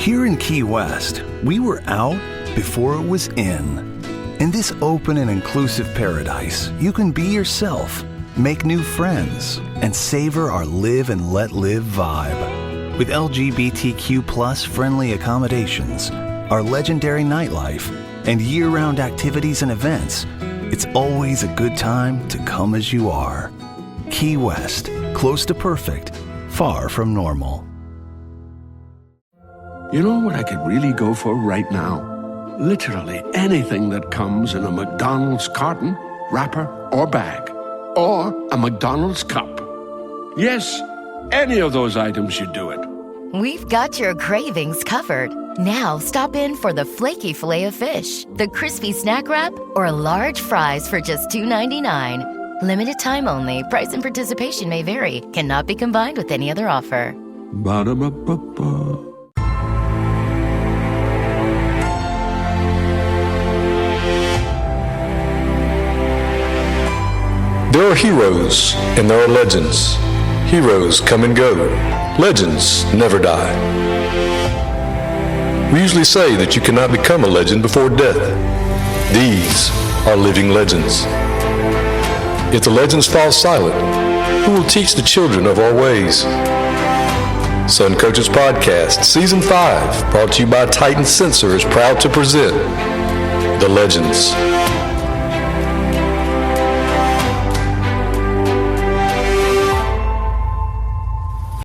Here in Key West, we were out before it was in. In this open and inclusive paradise, you can be yourself, make new friends, and savor our live and let live vibe. With LGBTQ plus friendly accommodations, our legendary nightlife, and year-round activities and events, it's always a good time to come as you are. Key West, close to perfect, far from normal. You know what I could really go for right now? Literally anything that comes in a McDonald's carton, wrapper, or bag. Or a McDonald's cup. Yes, any of those items should do it. We've got your cravings covered. Now stop in for the flaky Filet-O-Fish, the crispy snack wrap, or large fries for just $2.99. Limited time only. Price and participation may vary. Cannot be combined with any other offer. Ba-da-ba-ba-ba. There are heroes and there are legends. Heroes come and go. Legends never die. We usually say that you cannot become a legend before death. These are living legends. If the legends fall silent, who will teach the children of our ways? Sun Coaches Podcast, Season 5, brought to you by Titan Sensor, is proud to present The Legends.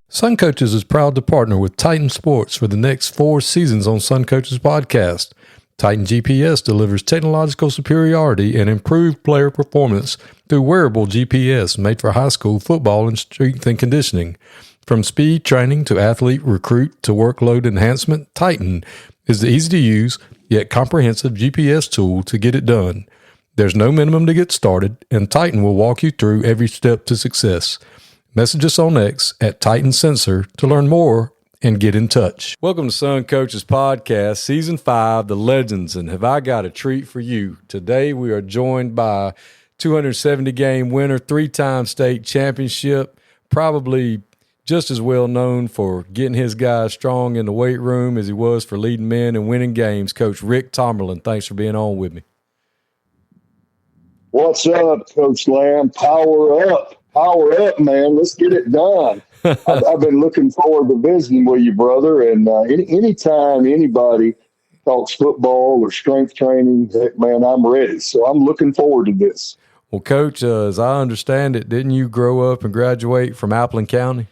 Sun Coaches is proud to partner with Titan Sports for the next 4 seasons on Sun Coaches Podcast. Titan GPS delivers technological superiority and improved player performance through wearable GPS made for high school football and strength and conditioning. From speed training to athlete recruit to workload enhancement, Titan is the easy-to-use yet comprehensive GPS tool to get it done. There's no minimum to get started, and Titan will walk you through every step to success. Message us on X at Titan Sensor to learn more and get in touch. Welcome to Sun Coaches Podcast, Season 5, The Legends, and have I got a treat for you. Today we are joined by 270-game winner, 3-time state championship, probably just as well known for getting his guys strong in the weight room as he was for leading men and winning games, Coach Rick Tomberlin. Thanks for being on with me. What's up, Coach Lamb? Power up. Power up, man. Let's get it done. I've been looking forward to visiting with you, brother. And anytime anybody talks football or strength training, heck, man, I'm ready. So I'm looking forward to this. Well, Coach, as I understand it, didn't you grow up and graduate from Applin County?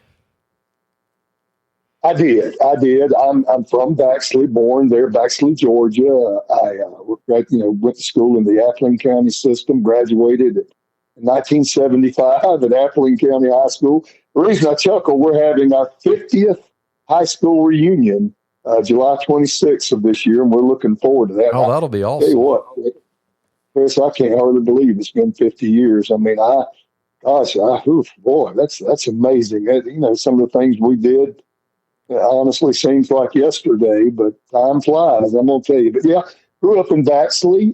I did. I'm from Baxley, born there, Baxley, Georgia. I went to school in the Applin County system, graduated in 1975 at Applin County High School. The reason I chuckle, we're having our 50th high school reunion July 26th of this year, and we're looking forward to that. Oh, that'll be awesome. Tell you what, Chris, I can't hardly believe it's been 50 years. I mean, that's amazing. Some of the things we did honestly seems like yesterday, but time flies, I'm going to tell you. But yeah, grew up in Baxley.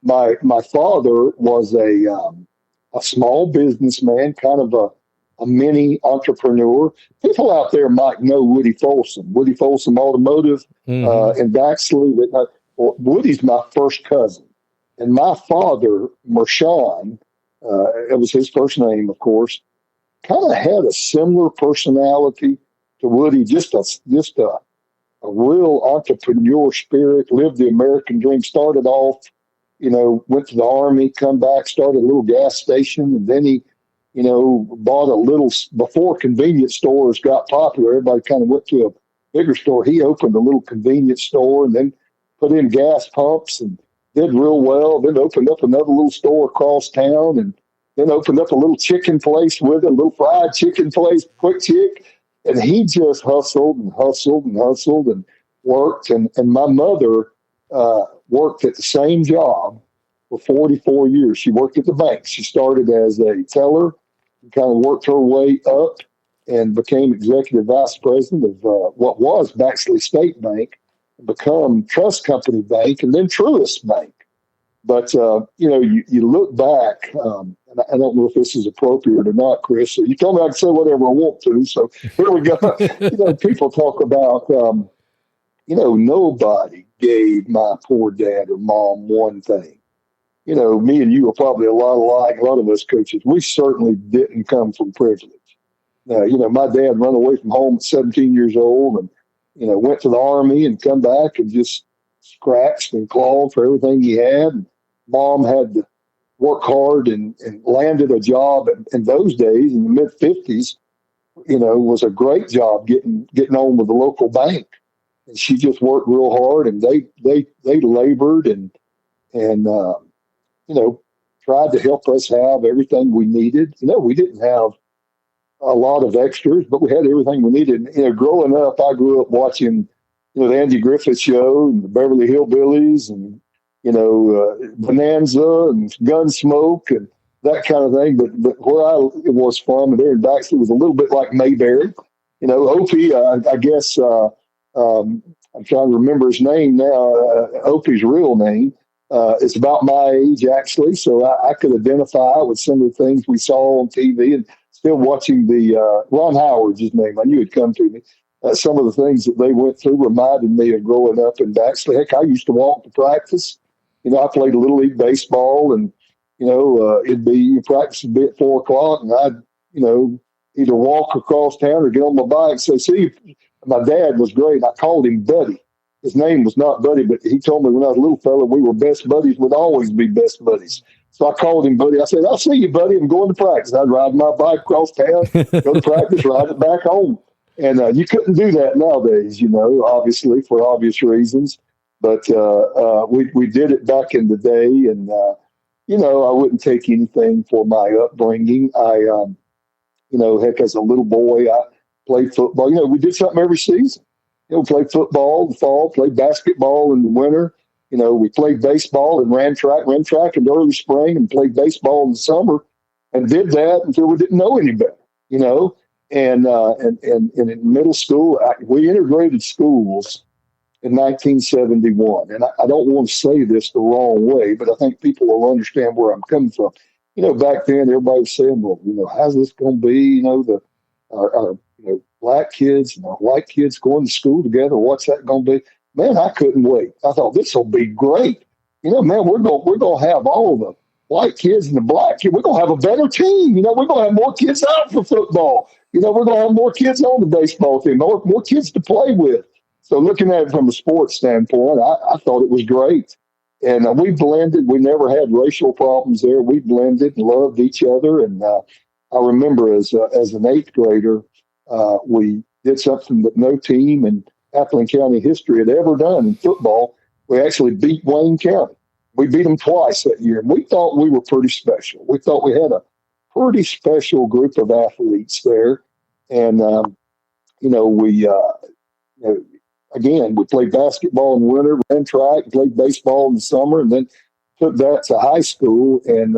My father was a small businessman, kind of a mini entrepreneur. People out there might know Woody Folsom Automotive in Baxley. Woody's my first cousin. And my father, Mershon, it was his first name, of course, kind of had a similar personality to Woody, just a real entrepreneur spirit, lived the American dream, started off, went to the Army, come back, started a little gas station, and then he, bought a little, before convenience stores got popular, everybody kind of went to a bigger store. He opened a little convenience store and then put in gas pumps and did real well, then opened up another little store across town and then opened up a little chicken place with it, a little fried chicken place, Quick Chick. And he just hustled and worked. And my mother worked at the same job for 44 years. She worked at the bank. She started as a teller and kind of worked her way up and became executive vice president of what was Baxley State Bank, become Trust Company Bank, and then Truist Bank. But, you look back, and I don't know if this is appropriate or not, Chris. So you told me I can say whatever I want to. So here we go. People talk about nobody gave my poor dad or mom one thing. Me and you are probably a lot alike. A lot of us coaches, we certainly didn't come from privilege. My dad run away from home at 17 years old and, went to the Army and come back and just scratched and clawed for everything he had. And mom had to work hard and landed a job in those days in the mid 50s, was a great job getting on with the local bank. And she just worked real hard and they labored and tried to help us have everything we needed. We didn't have a lot of extras, but we had everything we needed. Growing up, I grew up watching, the Andy Griffith Show and the Beverly Hillbillies and, Bonanza and Gunsmoke and that kind of thing. But where I was from, and there in Baxley, was a little bit like Mayberry. Opie, I guess, I'm trying to remember his name now, Opie's real name. It's about my age, actually, so I could identify with some of the things we saw on TV and still watching the Ron Howard's his name. I knew it'd come to me. Some of the things that they went through reminded me of growing up in Baxley. Heck, I used to walk to practice. I played a Little League baseball, and, it'd be practice would be at 4 o'clock, and I'd, either walk across town or get on my bike. So, see, my dad was great. I called him Buddy. His name was not Buddy, but he told me when I was a little fella, we were best buddies, would always be best buddies. So I called him Buddy. I said, I'll see you, buddy. I'm going to practice. I'd ride my bike across town, go to practice, ride it back home. And you couldn't do that nowadays, obviously, for obvious reasons. But we did it back in the day. And, I wouldn't take anything for my upbringing. Heck, as a little boy, I played football. We did something every season. Played football in the fall, played basketball in the winter. We played baseball and ran track in the early spring and played baseball in the summer and did that until we didn't know any better, And in middle school, we integrated schools in 1971. And I don't want to say this the wrong way, but I think people will understand where I'm coming from. Back then everybody was saying, well, how's this going to be? Our black kids and our white kids going to school together. What's that going to be? Man, I couldn't wait. I thought this will be great. Man, we're going to have all the white kids and the black kids. We're going to have a better team. We're going to have more kids out for football. We're going to have more kids on the baseball team, more kids to play with. So looking at it from a sports standpoint, I thought it was great. And we blended. We never had racial problems there. We blended and loved each other. And I remember as an eighth grader, we did something that no team in Appleton County history had ever done in football. We actually beat Wayne County. We beat them twice that year. And we thought we were pretty special. We thought we had a pretty special group of athletes there. And, again, we played basketball in the winter, ran track, played baseball in the summer, and then took that to high school. And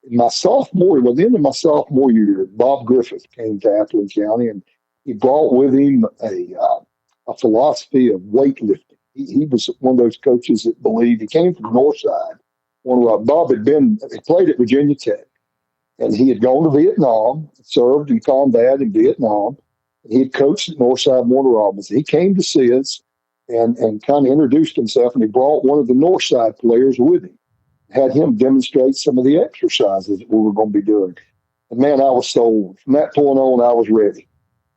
my sophomore, well, the end of my sophomore year, Bob Griffith came to Appleton County, and he brought with him a philosophy of weightlifting. He was one of those coaches that believed. He came from Northside. Bob he played at Virginia Tech, and he had gone to Vietnam, served in combat in Vietnam. He had coached at Northside Warner Robinson. He came to see us and kind of introduced himself, and he brought one of the Northside players with him, had him demonstrate some of the exercises that we were going to be doing. And man, I was sold. From that point on, I was ready.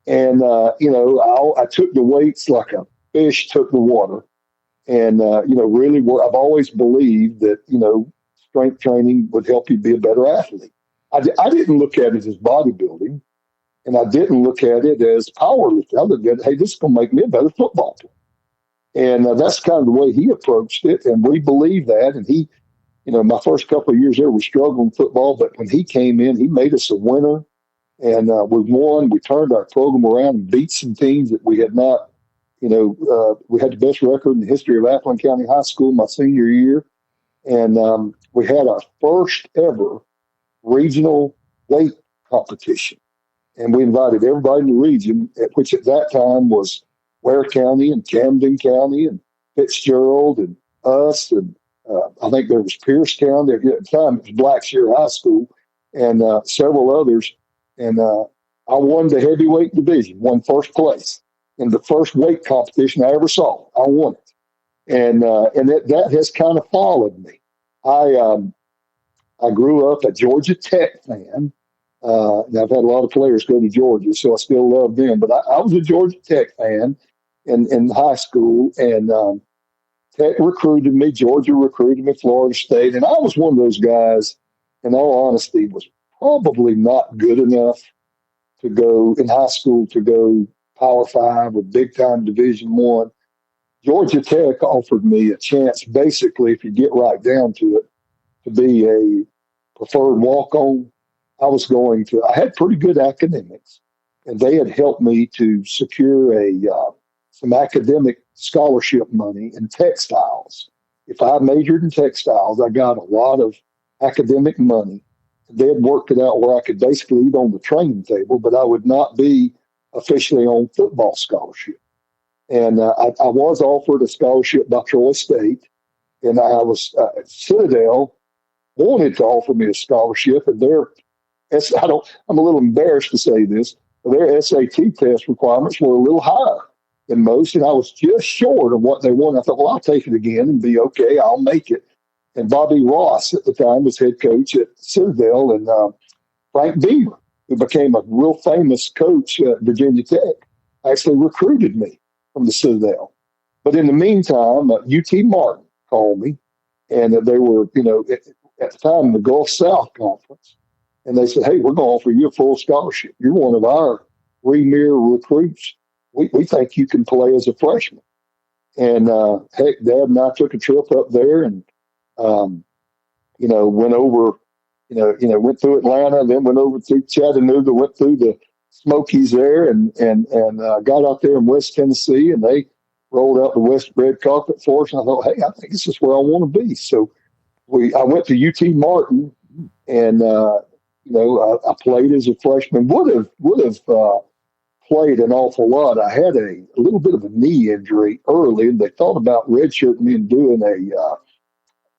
And, I took the weights like a fish took the water. And, really, I've always believed that, strength training would help you be a better athlete. I didn't look at it as bodybuilding, and I didn't look at it as powerlifting. I looked at it, hey, this is going to make me a better football player. And that's kind of the way he approached it. And we believe that. And he, my first couple of years there, we struggled in football. But when he came in, he made us a winner. And we won. We turned our program around and beat some teams that we had not, we had the best record in the history of Appleton County High School my senior year. And we had our first ever regional weight competition. And we invited everybody in the region, which at that time was Ware County and Camden County and Fitzgerald and us. And I think there was Pierce County. At the time, it was Blackshear High School and several others. And I won the heavyweight division, won first place. in the first weight competition I ever saw. I won it. And that has kind of followed me. I grew up a Georgia Tech fan. And I've had a lot of players go to Georgia, so I still love them. But I was a Georgia Tech fan in high school, and Tech recruited me. Georgia recruited me. Florida State, and I was one of those guys. In all honesty, was probably not good enough to go in high school to go Power 5 or big time Division 1. Georgia Tech offered me a chance, basically, if you get right down to it, to be a preferred walk-on. I had pretty good academics, and they had helped me to secure some academic scholarship money in textiles. If I majored in textiles, I got a lot of academic money. They had worked it out where I could basically eat on the training table, but I would not be officially on football scholarship. And I was offered a scholarship by Troy State, and I was Citadel wanted to offer me a scholarship, and I'm a little embarrassed to say this, but their SAT test requirements were a little higher than most, and I was just short of what they wanted. I thought, well, I'll take it again and be okay. I'll make it. And Bobby Ross at the time was head coach at Citadel, and Frank Beamer, who became a real famous coach at Virginia Tech, actually recruited me from the Citadel. But in the meantime, UT Martin called me, and they were, at the time, the Gulf South Conference. And they said, hey, we're going to offer you a full scholarship. You're one of our premier recruits. We think you can play as a freshman. And heck, Dad and I took a trip up there and, went over, went through Atlanta, then went over through Chattanooga, went through the Smokies there and got out there in West Tennessee, and they rolled out the West red carpet for us. And I thought, hey, I think this is where I want to be. So I went to UT Martin, and I played as a freshman. Would have played an awful lot. I had a little bit of a knee injury early, and they thought about redshirting me and doing a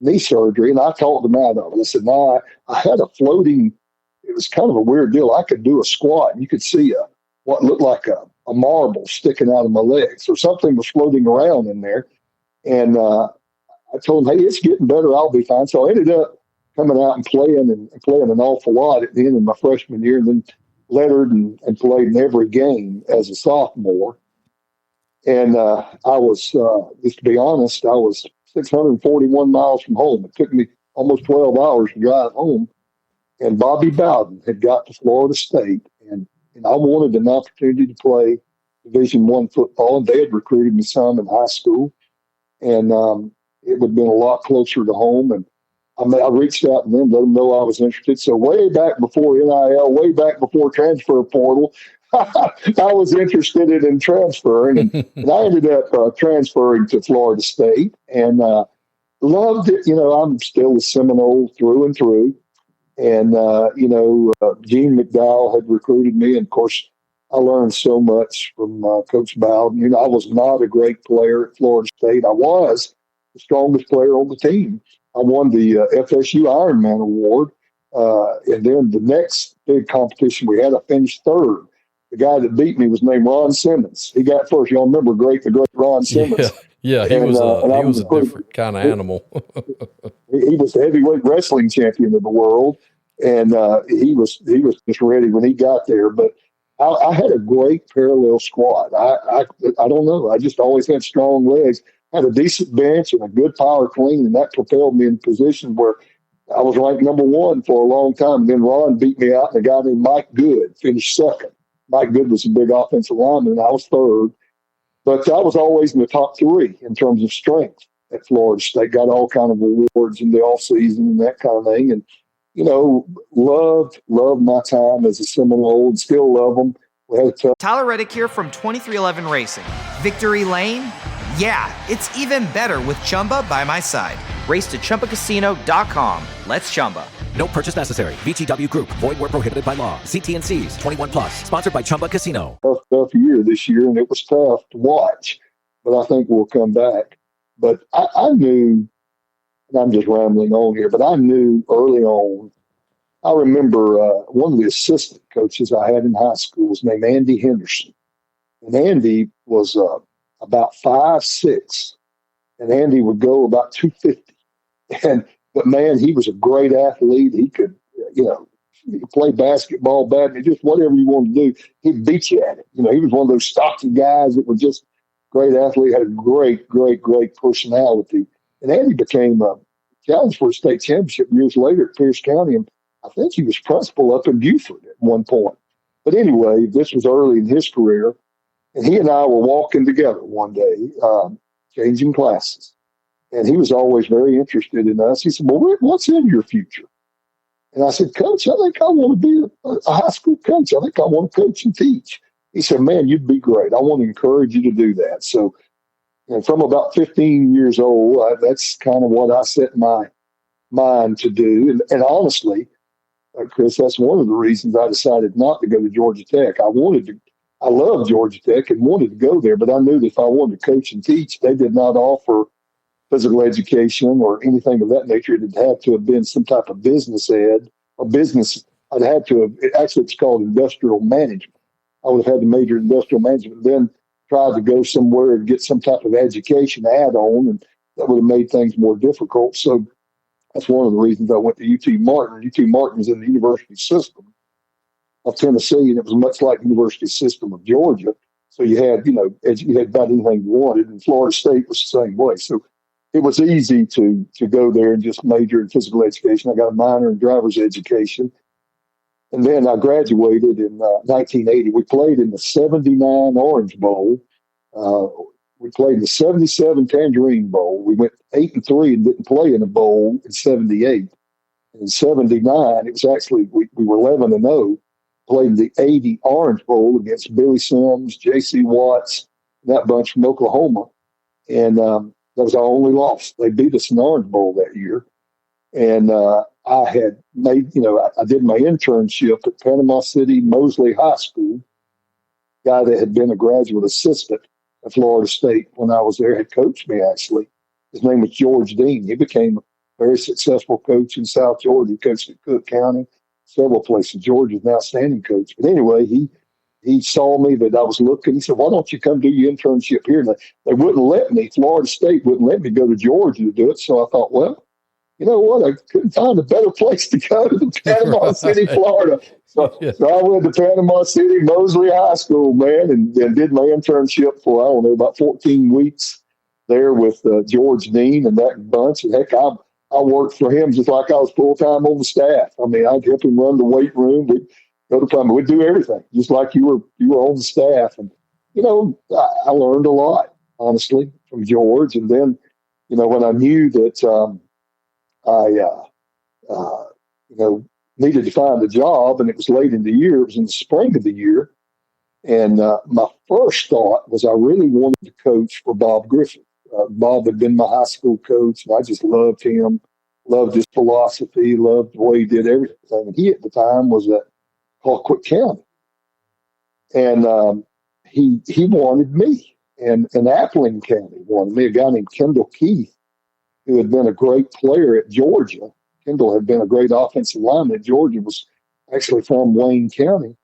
knee surgery, and I talked them out of it. I said, no, I had a floating. It was kind of a weird deal. I could do a squat, and you could see what looked like a marble sticking out of my legs, or something was floating around in there. And I told them, hey, it's getting better. I'll be fine. So I ended up coming out and playing an awful lot at the end of my freshman year, and then lettered and played in every game as a sophomore. And I was, just to be honest, I was 641 miles from home. It took me almost 12 hours to drive home. And Bobby Bowden had got to Florida State, and I wanted an opportunity to play Division I football, and they had recruited me some in high school. And it would have been a lot closer to home. And I reached out to them, let them know I was interested. So way back before NIL, way back before transfer portal, I was interested in transferring. And I ended up transferring to Florida State and loved it. I'm still a Seminole through and through. And, Gene McDowell had recruited me. And, of course, I learned so much from Coach Bowden. I was not a great player at Florida State. I was the strongest player on the team. I won the FSU Ironman Award. And then the next big competition we had, I finished third. The guy that beat me was named Ron Simmons. He got first. Y'all remember the great Ron Simmons? Yeah, he was a different kind of animal. He was the heavyweight wrestling champion of the world, and he was just ready when he got there. But I had a great parallel squad. I don't know. I just always had strong legs. Had a decent bench and a good power clean, and that propelled me in a position where I was ranked number one for a long time. And then Ron beat me out, and a guy named Mike Good finished second. Mike Good was a big offensive lineman, and I was third. But I was always in the top three in terms of strength at Florida State. Got all kind of awards in the offseason and that kind of thing. And, loved my time as a Seminole and still love them. Tyler Reddick here from 2311 Racing. Victory Lane? Yeah, it's even better with Chumba by my side. Race to ChumbaCasino.com. Let's Chumba. No purchase necessary. VGW Group. Void where prohibited by law. See T&Cs. 21 plus. Sponsored by Chumba Casino. Tough year this year, and it was tough to watch. But I think we'll come back. But I knew, and I'm just rambling on here, but I knew early on. I remember one of the assistant coaches I had in high school was named Andy Henderson. And Andy was about 5'6", and Andy would go about 250. But man, he was a great athlete. He could, play basketball, badminton, just whatever you wanted to do. He'd beat you at it. He was one of those stocky guys that were just great athlete, had a great, great, great personality. And Andy became a challenge for a state championship years later at Pierce County. And I think he was principal up in Buford at one point. But anyway, this was early in his career. And he and I were walking together one day, changing classes. And he was always very interested in us. He said, well, Rick, what's in your future? And I said, Coach, I think I want to be a high school coach. I think I want to coach and teach. He said, man, you'd be great. I want to encourage you to do that. So, and from about 15 years old, that's kind of what I set my mind to do. And honestly, Chris, that's one of the reasons I decided not to go to Georgia Tech. I loved Georgia Tech and wanted to go there, but I knew that if I wanted to coach and teach, they did not offer physical education or anything of that nature. It had to have been some type of business ed or business. I'd had to have, actually it's called industrial management. I would have had to major in industrial management, then tried to go somewhere and get some type of education add-on, and that would have made things more difficult. So that's one of the reasons I went to UT Martin. UT Martin is in the university system of Tennessee, and it was much like the university system of Georgia. So you had, you had about anything you wanted, and Florida State was the same way. So it was easy to go there and just major in physical education. I got a minor in driver's education. And then I graduated in 1980. We played in the 79 Orange Bowl. We played in the 77 Tangerine Bowl. We went 8-3 and didn't play in a bowl in 78. And in 79, it was actually, we were 11-0, played in the 80 Orange Bowl against Billy Sims, J.C. Watts, that bunch from Oklahoma. And that was our only loss. They beat us in the Orange Bowl that year. And I had made, I did my internship at Panama City Mosley High School. Guy that had been a graduate assistant at Florida State when I was there had coached me, actually. His name was George Dean. He became a very successful coach in South Georgia. He coached at Cook County, several places. George is an outstanding coach. But anyway, he saw me that I was looking. He said, why don't you come do your internship here? And they wouldn't let me. Florida State wouldn't let me go to Georgia to do it. So I thought, well, you know what? I couldn't find a better place to go than Panama City, Florida. So I went to Panama City Mosley High School, man, and did my internship for, about 14 weeks there with George Dean and that bunch. And heck, I worked for him just like I was full-time on the staff. I mean, I'd help him run the weight room. We'd go to primary. We'd do everything, just like you were on the staff. And, I learned a lot, honestly, from George. And then, when I knew that I needed to find a job, and it was late in the year. It was in the spring of the year. And my first thought was I really wanted to coach for Bob Griffin. Bob had been my high school coach, and I just loved him, loved his philosophy, loved the way he did everything. And he, at the time, was at Colquitt County. And he wanted me. And Appling County wanted me, a guy named Kendall Keith, who had been a great player at Georgia. Kendall had been a great offensive lineman at Georgia, was actually from Wayne County,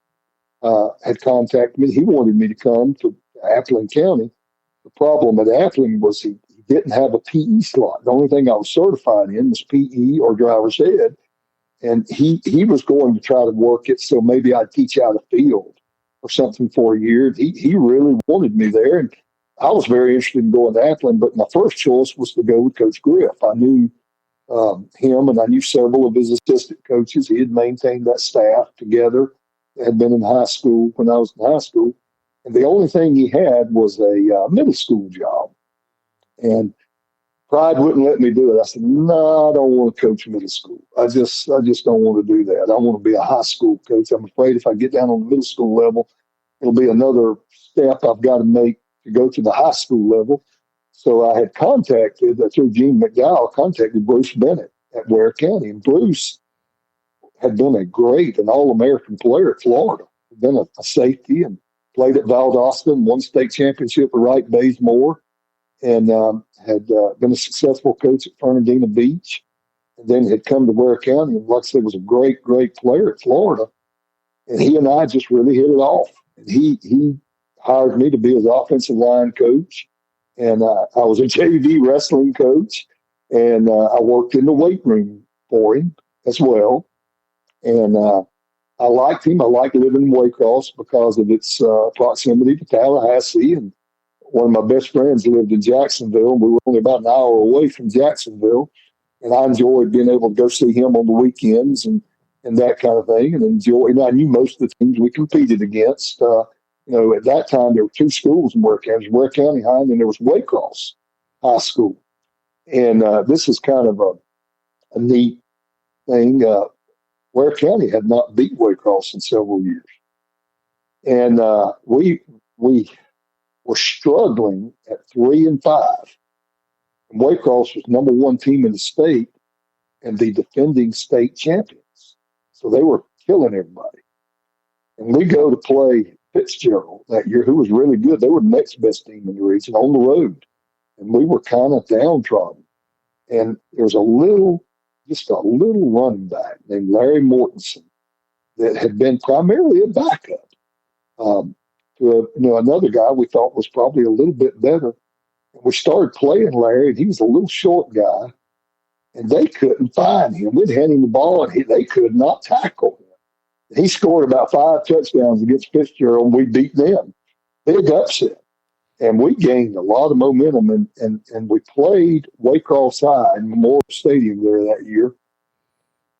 had contacted me. He wanted me to come to Appling County. The problem at Appling was he didn't have a PE slot. The only thing I was certified in was PE or driver's ed. And he was going to try to work it so maybe I'd teach out a field or something for a year. He really wanted me there. And I was very interested in going to Appling, but my first choice was to go with Coach Griff. I knew him, and I knew several of his assistant coaches. He had maintained that staff together. They had been in high school when I was in high school. And the only thing he had was a middle school job. And pride wouldn't let me do it. I said, no, I don't want to coach middle school. I just don't want to do that. I want to be a high school coach. I'm afraid if I get down on the middle school level, it'll be another step I've got to make to go to the high school level. So I had contacted, through Gene McDowell, contacted Bruce Bennett at Ware County. And Bruce had been an All-American player at Florida. Had been a safety and played at Valdosta, won state championship with Wright Bazemore, and had been a successful coach at Fernandina Beach. And then had come to Ware County, and like I said, was a great, great player at Florida. And he and I just really hit it off. And he hired me to be his offensive line coach. And I was a JV wrestling coach, and I worked in the weight room for him as well. And I liked him. I liked living in Waycross because of its proximity to Tallahassee. And one of my best friends lived in Jacksonville. We were only about an hour away from Jacksonville. And I enjoyed being able to go see him on the weekends and that kind of thing. And I knew most of the teams we competed against. At that time, there were two schools in Ware County. There was Ware County High, and then there was Waycross High School. And this is kind of a neat thing. Ware County had not beat Waycross in several years. And we were struggling at 3-5. And Waycross was number one team in the state and the defending state champions. So they were killing everybody. And we go to play Fitzgerald that year, who was really good. They were the next best team in the region on the road. And we were kind of downtrodden. And there was just a little running back named Larry Mortensen that had been primarily a backup to another guy we thought was probably a little bit better. And we started playing Larry, and he was a little short guy, and they couldn't find him. We'd hand him the ball, and they could not tackle him. He scored about 5 touchdowns against Fitzgerald, and we beat them. Big upset. And we gained a lot of momentum, and we played Waycross High in Memorial Stadium there that year.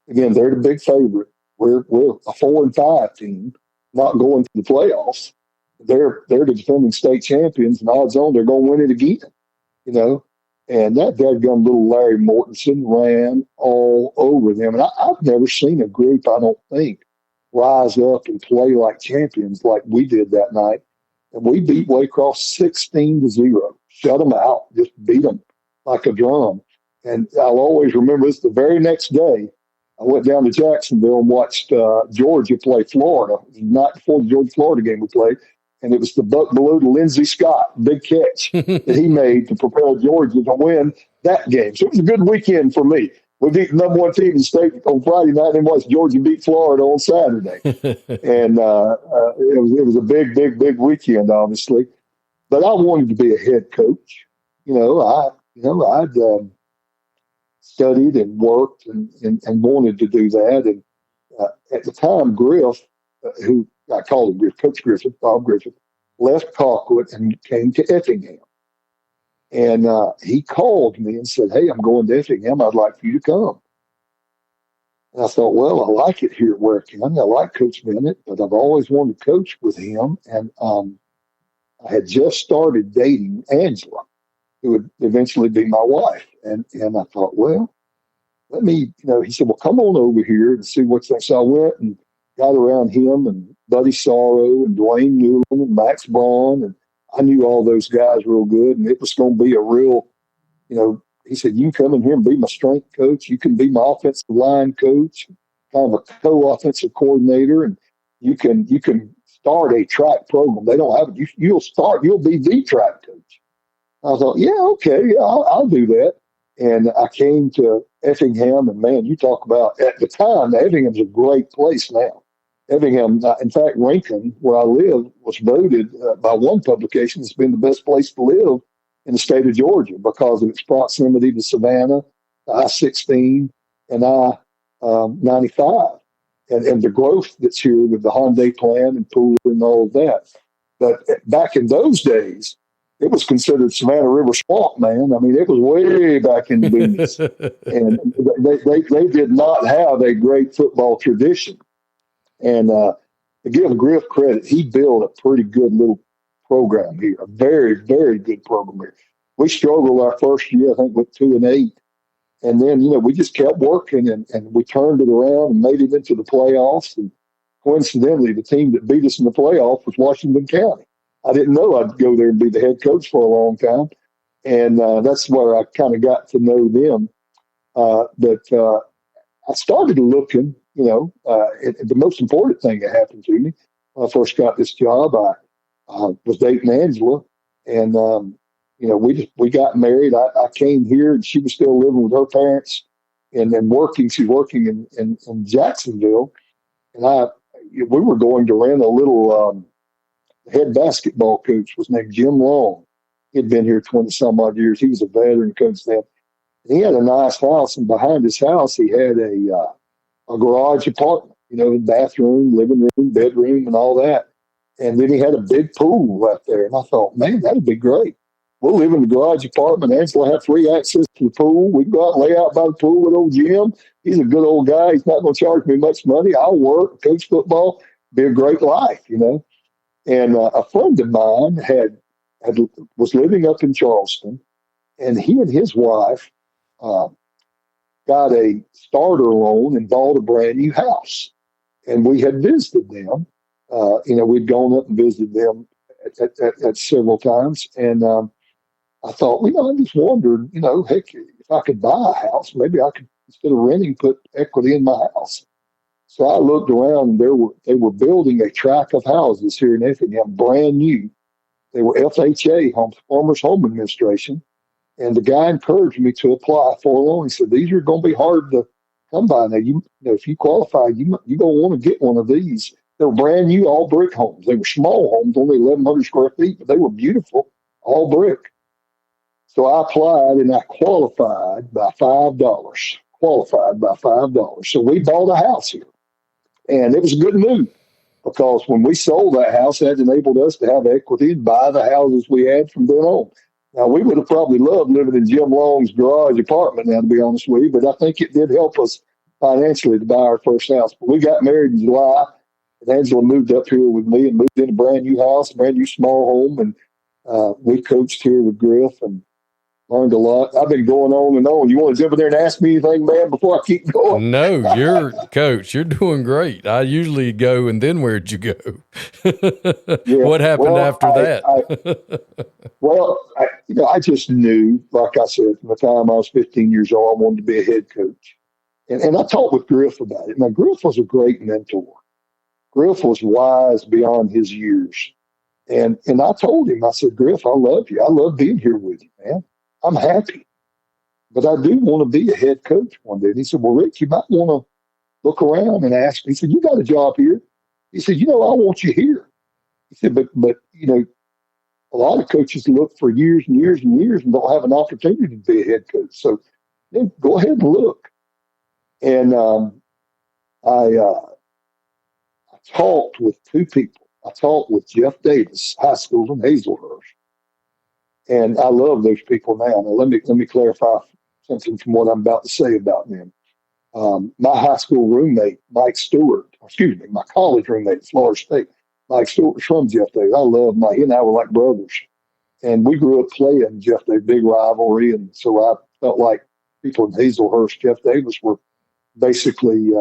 Again, they're the big favorite. We're a 4-5 team, not going to the playoffs. They're the defending state champions, and odds on they're going to win it again, And that dadgum little Larry Mortensen ran all over them. And I've never seen a group, I don't think, rise up and play like champions like we did that night. And we beat Waycross 16-0. Shut them out. Just beat them like a drum. And I'll always remember this. The very next day, I went down to Jacksonville and watched Georgia play Florida. The night before the Georgia-Florida game we played. And it was the buck below to Lindsey Scott, big catch that he made to propel Georgia to win that game. So it was a good weekend for me. We beat the number one team in the state on Friday night, and then watched Georgia beat Florida on Saturday. And it was a big, big, big weekend, obviously. But I wanted to be a head coach. I'd studied and worked and wanted to do that. And at the time, Griff, who I called him Griff, Coach Griffith, Bob Griffith, left Colquitt and came to Effingham. And he called me and said, "Hey, I'm going to Effingham. I'd like for you to come." And I thought, well, I like it here at Ware County. I like Coach Bennett, but I've always wanted to coach with him. And I had just started dating Angela, who would eventually be my wife. And I thought, well, let me, he said, well, come on over here and see what's there. So I went and got around him and Buddy Sorrow and Dwayne Newland and Max Braun, and I knew all those guys real good, and it was going to be a real, he said, you can come in here and be my strength coach. You can be my offensive line coach, kind of a co-offensive coordinator, and you can start a track program. They don't have it. You'll be the track coach. I thought, yeah, okay, yeah, I'll do that. And I came to Effingham, and man, you talk about, at the time, Effingham's a great place now. Effingham, in fact, Rankin, where I live, was voted by one publication as being the best place to live in the state of Georgia because of its proximity to Savannah, I-16, and I-95, and the growth that's here with the Hyundai plant and Pooler and all of that. But back in those days, it was considered Savannah River Swamp, man. I mean, it was way back in the boonies. And they did not have a great football tradition. And to give Griff credit, he built a pretty good little program here, a very, very good program here. We struggled our first year, I think, with 2-8. And then, we just kept working and we turned it around and made it into the playoffs. And coincidentally, the team that beat us in the playoffs was Washington County. I didn't know I'd go there and be the head coach for a long time. And that's where I kind of got to know them. But I started looking, the most important thing that happened to me when I first got this job, I was dating Angela. And, we got married. I came here and she was still living with her parents and then working. She's working in Jacksonville. And we were going to rent a little The head basketball coach was named Jim Long. He'd been here 20 some odd years. He was a veteran coach then. And he had a nice house, and behind his house, he had a garage apartment, bathroom, living room, bedroom, and all that. And then he had a big pool out there. And I thought, man, that'd be great. We'll live in the garage apartment. Angela have free access to the pool. We can go out and lay out by the pool with old Jim. He's a good old guy. He's not going to charge me much money. I'll work, coach football, be a great life, And a friend of mine was living up in Charleston, and he and his wife got a starter loan and bought a brand new house. And we had visited them. We'd gone up and visited them at several times. And I thought, I just wondered, heck, if I could buy a house, maybe I could, instead of renting, put equity in my house. So I looked around, and they were building a tract of houses here in Effingham, brand new. They were FHA, Farmers Home Administration. And the guy encouraged me to apply for a loan. He said, these are going to be hard to come by. Now, if you qualify, you're going to want to get one of these. They were brand new, all brick homes. They were small homes, only 1,100 square feet, but they were beautiful, all brick. So I applied, and I qualified by $5. So we bought a house here. And it was a good move, because when we sold that house, that enabled us to have equity and buy the houses we had from then on. Now, we would have probably loved living in Jim Long's garage apartment, now, to be honest with you, but I think it did help us financially to buy our first house. But we got married in July, and Angela moved up here with me and moved in a brand new house, a brand new small home, and we coached here with Griff and learned a lot. I've been going on and on. You want to jump in there and ask me anything, man, before I keep going? No, Coach, you're doing great. I usually go, and then where'd you go? What happened after that? I just knew, like I said, from the time I was 15 years old, I wanted to be a head coach. And I talked with Griff about it. Now, Griff was a great mentor. Griff was wise beyond his years. And I told him, I said, Griff, I love you. I love being here with you, man. I'm happy. But I do want to be a head coach one day. And he said, well, Rick, you might want to look around and ask me. He said, you got a job here. He said, I want you here. He said, but a lot of coaches look for years and years and years and don't have an opportunity to be a head coach. So go ahead and look. And I talked with two people. I talked with Jeff Davis, high school in Hazelhurst. And I love those people now. Now, let me clarify something from what I'm about to say about them. My high school roommate, my college roommate at Florida State, Mike Stewart, was from Jeff Davis. I love Mike. He and I were like brothers. And we grew up playing Jeff Davis, big rivalry. And so I felt like people in Hazelhurst, Jeff Davis, were basically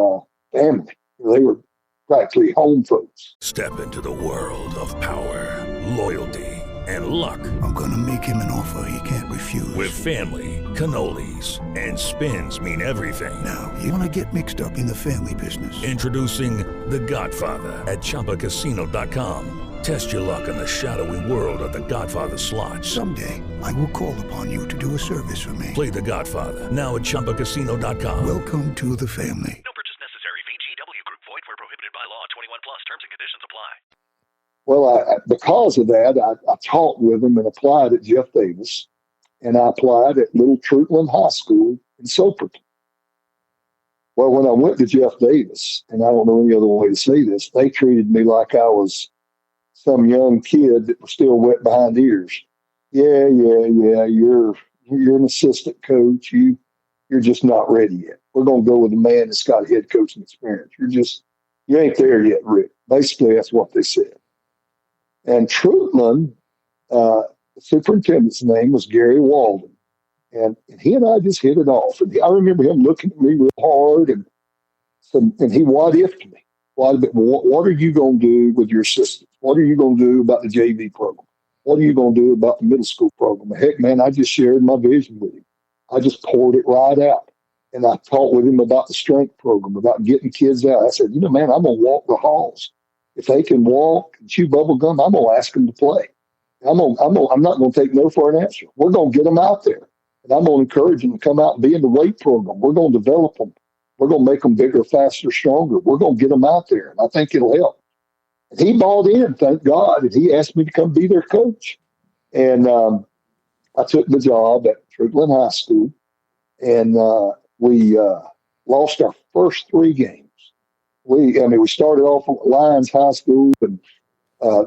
family. They were practically home folks. Step into the world of power, loyalty, and luck. I'm going to make him an offer he can't refuse. With family, cannolis, and spins mean everything. Now, you want to get mixed up in the family business. Introducing The Godfather at ChumbaCasino.com. Test your luck in the shadowy world of The Godfather slot. Someday, I will call upon you to do a service for me. Play The Godfather now at ChumbaCasino.com. Welcome to the family. No purchase necessary. VGW Group. Void where prohibited by law. 21 plus. Terms and conditions apply. Well, because of that, I talked with him and applied at Jeff Davis, and I applied at Little Troutland High School in Soperton. Well, when I went to Jeff Davis, and I don't know any other way to say this, they treated me like I was some young kid that was still wet behind the ears. Yeah, you're an assistant coach. You're just not ready yet. We're going to go with a man that's got head coaching experience. You ain't there yet, Rick. Basically, that's what they said. And Troutland, the superintendent's name was Gary Walden. And he and I just hit it off. And I remember him looking at me real hard, and he what-ifed me. What are you going to do with your assistants? What are you going to do about the JV program? What are you going to do about the middle school program? Heck, man, I just shared my vision with him. I just poured it right out. And I talked with him about the strength program, about getting kids out. I said, man, I'm going to walk the halls. If they can walk and chew bubble gum, I'm going to ask them to play. I'm not going to take no for an answer. We're going to get them out there. And I'm going to encourage them to come out and be in the weight program. We're going to develop them. We're going to make them bigger, faster, stronger. We're going to get them out there. And I think it'll help. And he bought in, thank God, and he asked me to come be their coach. And I took the job at Tomberlin High School, and we lost our first 3 games. We started off at Lions High School, and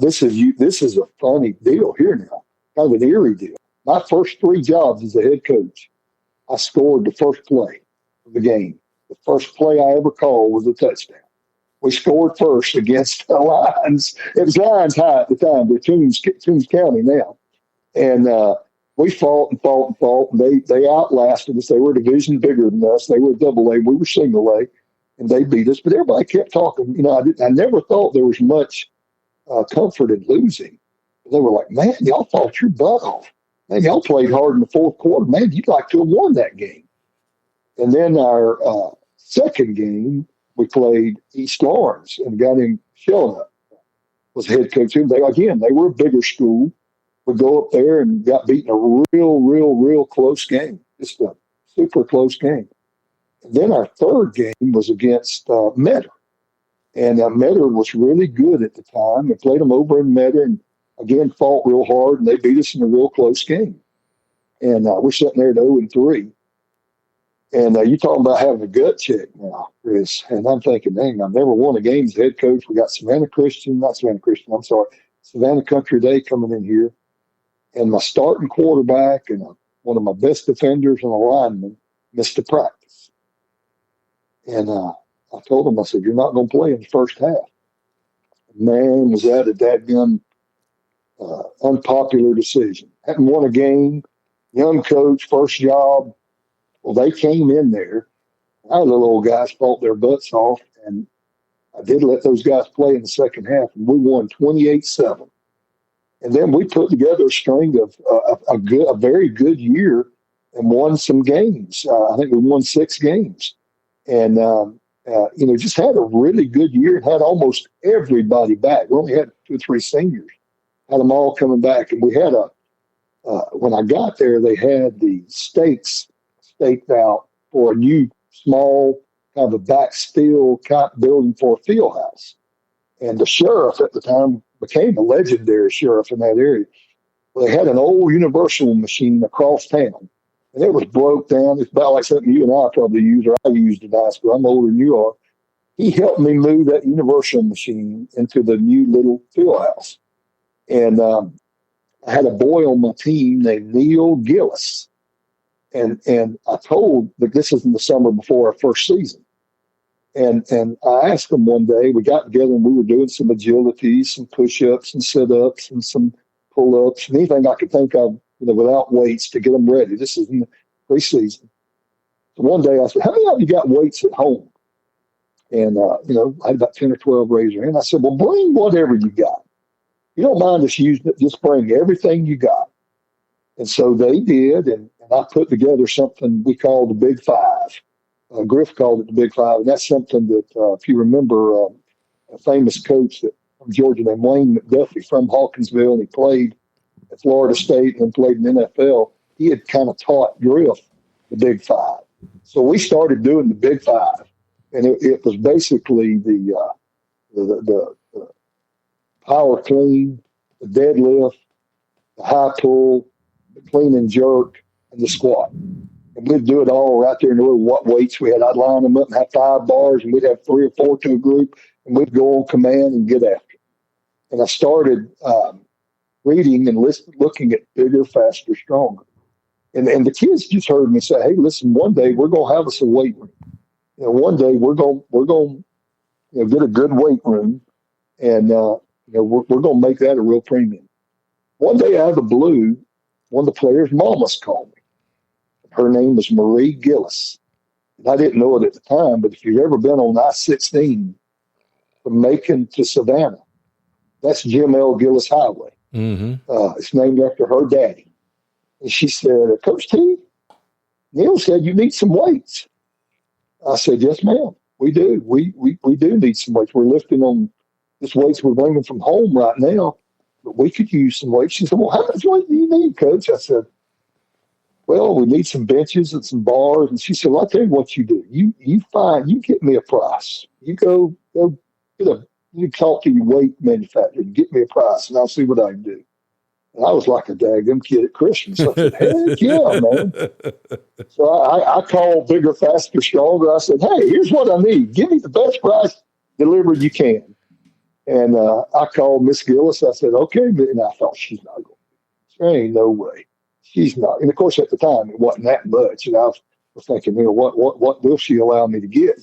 this is a funny deal here now, kind of an eerie deal. My first 3 jobs as a head coach, I scored the first play of the game. The first play I ever called was a touchdown. We scored first against the Lions. It was Lions High at the time. They're Toombs County now. And we fought and fought and fought. And they outlasted us. They were a division bigger than us. They were double A. We were single A. And they beat us. But everybody kept talking. I never thought there was much comfort in losing. They were like, man, y'all fought your butt off. Man, y'all played hard in the fourth quarter. Man, you'd like to have won that game. And then our second game, we played East Lawrence, and a guy named Sheldon was head coach. They were a bigger school. We go up there and got beaten a real close game. Just a super close game. And then our third game was against Metter. And Metter was really good at the time. We played them over in Metter and, again, fought real hard, and they beat us in a real close game. And we're sitting there at 0-3. And you're talking about having a gut check now, Chris. And I'm thinking, dang, I've never won a game as head coach. We got Savannah Country Day coming in here. And my starting quarterback and one of my best defenders and a lineman missed a practice. And I told him, I said, you're not going to play in the first half. Man, was that a dadgum unpopular decision. Hadn't won a game, young coach, first job. Well, they came in there. Our little old guys fought their butts off, and I did let those guys play in the second half, and we won 28-7. And then we put together a string of a very good year and won some games. I think we won 6 games. And, just had a really good year and had almost everybody back. We only had 2 or 3 seniors. Had them all coming back. And we had when I got there, they had the stakes staked out for a new small kind of a back steel kind of building for a field house. And the sheriff at the time became a legendary sheriff in that area. Well, they had an old Universal machine across town, and it was broke down. It's about like something you and I probably use, or I used in high school. I'm older than you are. He helped me move that Universal machine into the new little field house. And I had a boy on my team named Neil Gillis. And I told that this was in the summer before our first season. And I asked him one day, we got together and we were doing some agility, some push-ups and sit-ups and some pull-ups and anything I could think of, without weights to get them ready. This is in the preseason. So one day I said, how many of you got weights at home? And, I had about 10 or 12 raised their hand. I said, well, bring whatever you got. You don't mind us using it, just bring everything you got. And so they did, and I put together something we called the Big Five. Griff called it the Big Five, and that's something that, if you remember, a famous coach from Georgia named Wayne McDuffie from Hawkinsville, and he played at Florida State and played in the NFL. He had kind of taught Griff the Big Five. So we started doing the Big Five, and it was basically the power clean, the deadlift, the high pull, the clean and jerk, and the squat. And we'd do it all right there in the room. What weights we had, I'd line them up and have 5 bars, and we'd have 3 or 4 to a group, and we'd go on command and get after it. And I started reading and looking at bigger, faster, stronger. And the kids just heard me say, hey, listen, one day we're going to have us a weight room. One day we're going to get a good weight room, and we're going to make that a real premium. One day out of the blue, one of the players' mamas called me. Her name was Marie Gillis. And I didn't know it at the time, but if you've ever been on I-16 from Macon to Savannah, that's Jim L. Gillis Highway. Mm-hmm. It's named after her daddy. And she said, Coach T, Neil said you need some weights. I said, yes, ma'am, we do. We do need some weights. We're lifting on this weights we're bringing from home right now, but we could use some weights. She said, well, how much weight do you need, Coach? I said, well, we need some benches and some bars. And she said, well, I'll tell you what you do. You get me a price. You go get a You talk to your weight manufacturer and get me a price, and I'll see what I can do. And I was like a daggum kid at Christmas. I said, heck yeah, man. So I called Bigger, Faster, Stronger. I said, hey, here's what I need. Give me the best price delivered you can. And I called Miss Gillis. I said, okay. And I thought, she's not going. There ain't no way. She's not. And of course, at the time, it wasn't that much. And I was thinking, what will she allow me to get,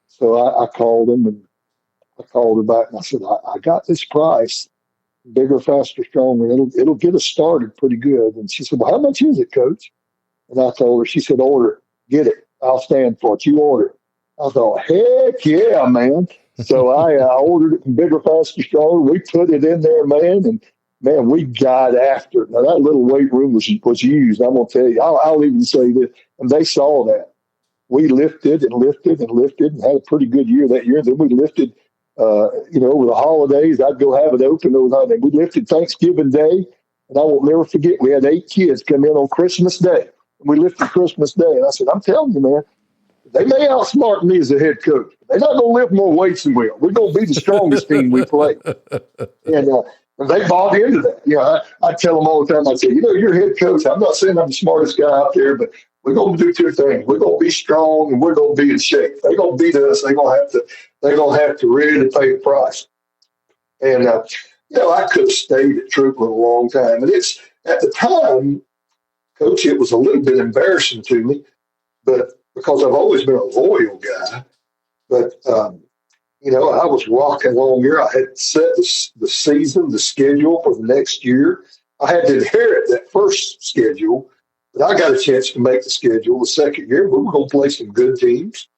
So I called him, and I called her back, and I said, I got this price, Bigger, Faster, Stronger, and it'll get us started pretty good. And she said, well, how much is it, Coach? And I told her, she said, order it, get it. I'll stand for it. You order it. I thought, heck yeah, man. So I ordered it from Bigger, Faster, Stronger. We put it in there, man, and man, we got after it. Now, that little weight room was used. I'm going to tell you, I'll even say this, and they saw that. We lifted and lifted and lifted and had a pretty good year that year. Then we lifted, over the holidays. I'd go have it open overnight. We lifted Thanksgiving Day, and I won't never forget, we had 8 kids come in on Christmas Day. And we lifted Christmas Day. And I said, I'm telling you, man, they may outsmart me as a head coach. They're not going to lift more weights than we are. We're going to be the strongest team we play. And they bought into that. I tell them all the time, I say, you're head coach. I'm not saying I'm the smartest guy out there, but we're going to do 2 things. We're going to be strong, and we're going to be in shape. They're going to beat us. They're going to have to really pay the price. And, I could have stayed at Trooper a long time. And it's, at the time, Coach, it was a little bit embarrassing to me, but because I've always been a loyal guy. But, I was rocking along here. I had set the season, the schedule for the next year. I had to inherit that first schedule, but I got a chance to make the schedule the second year. We were going to play some good teams.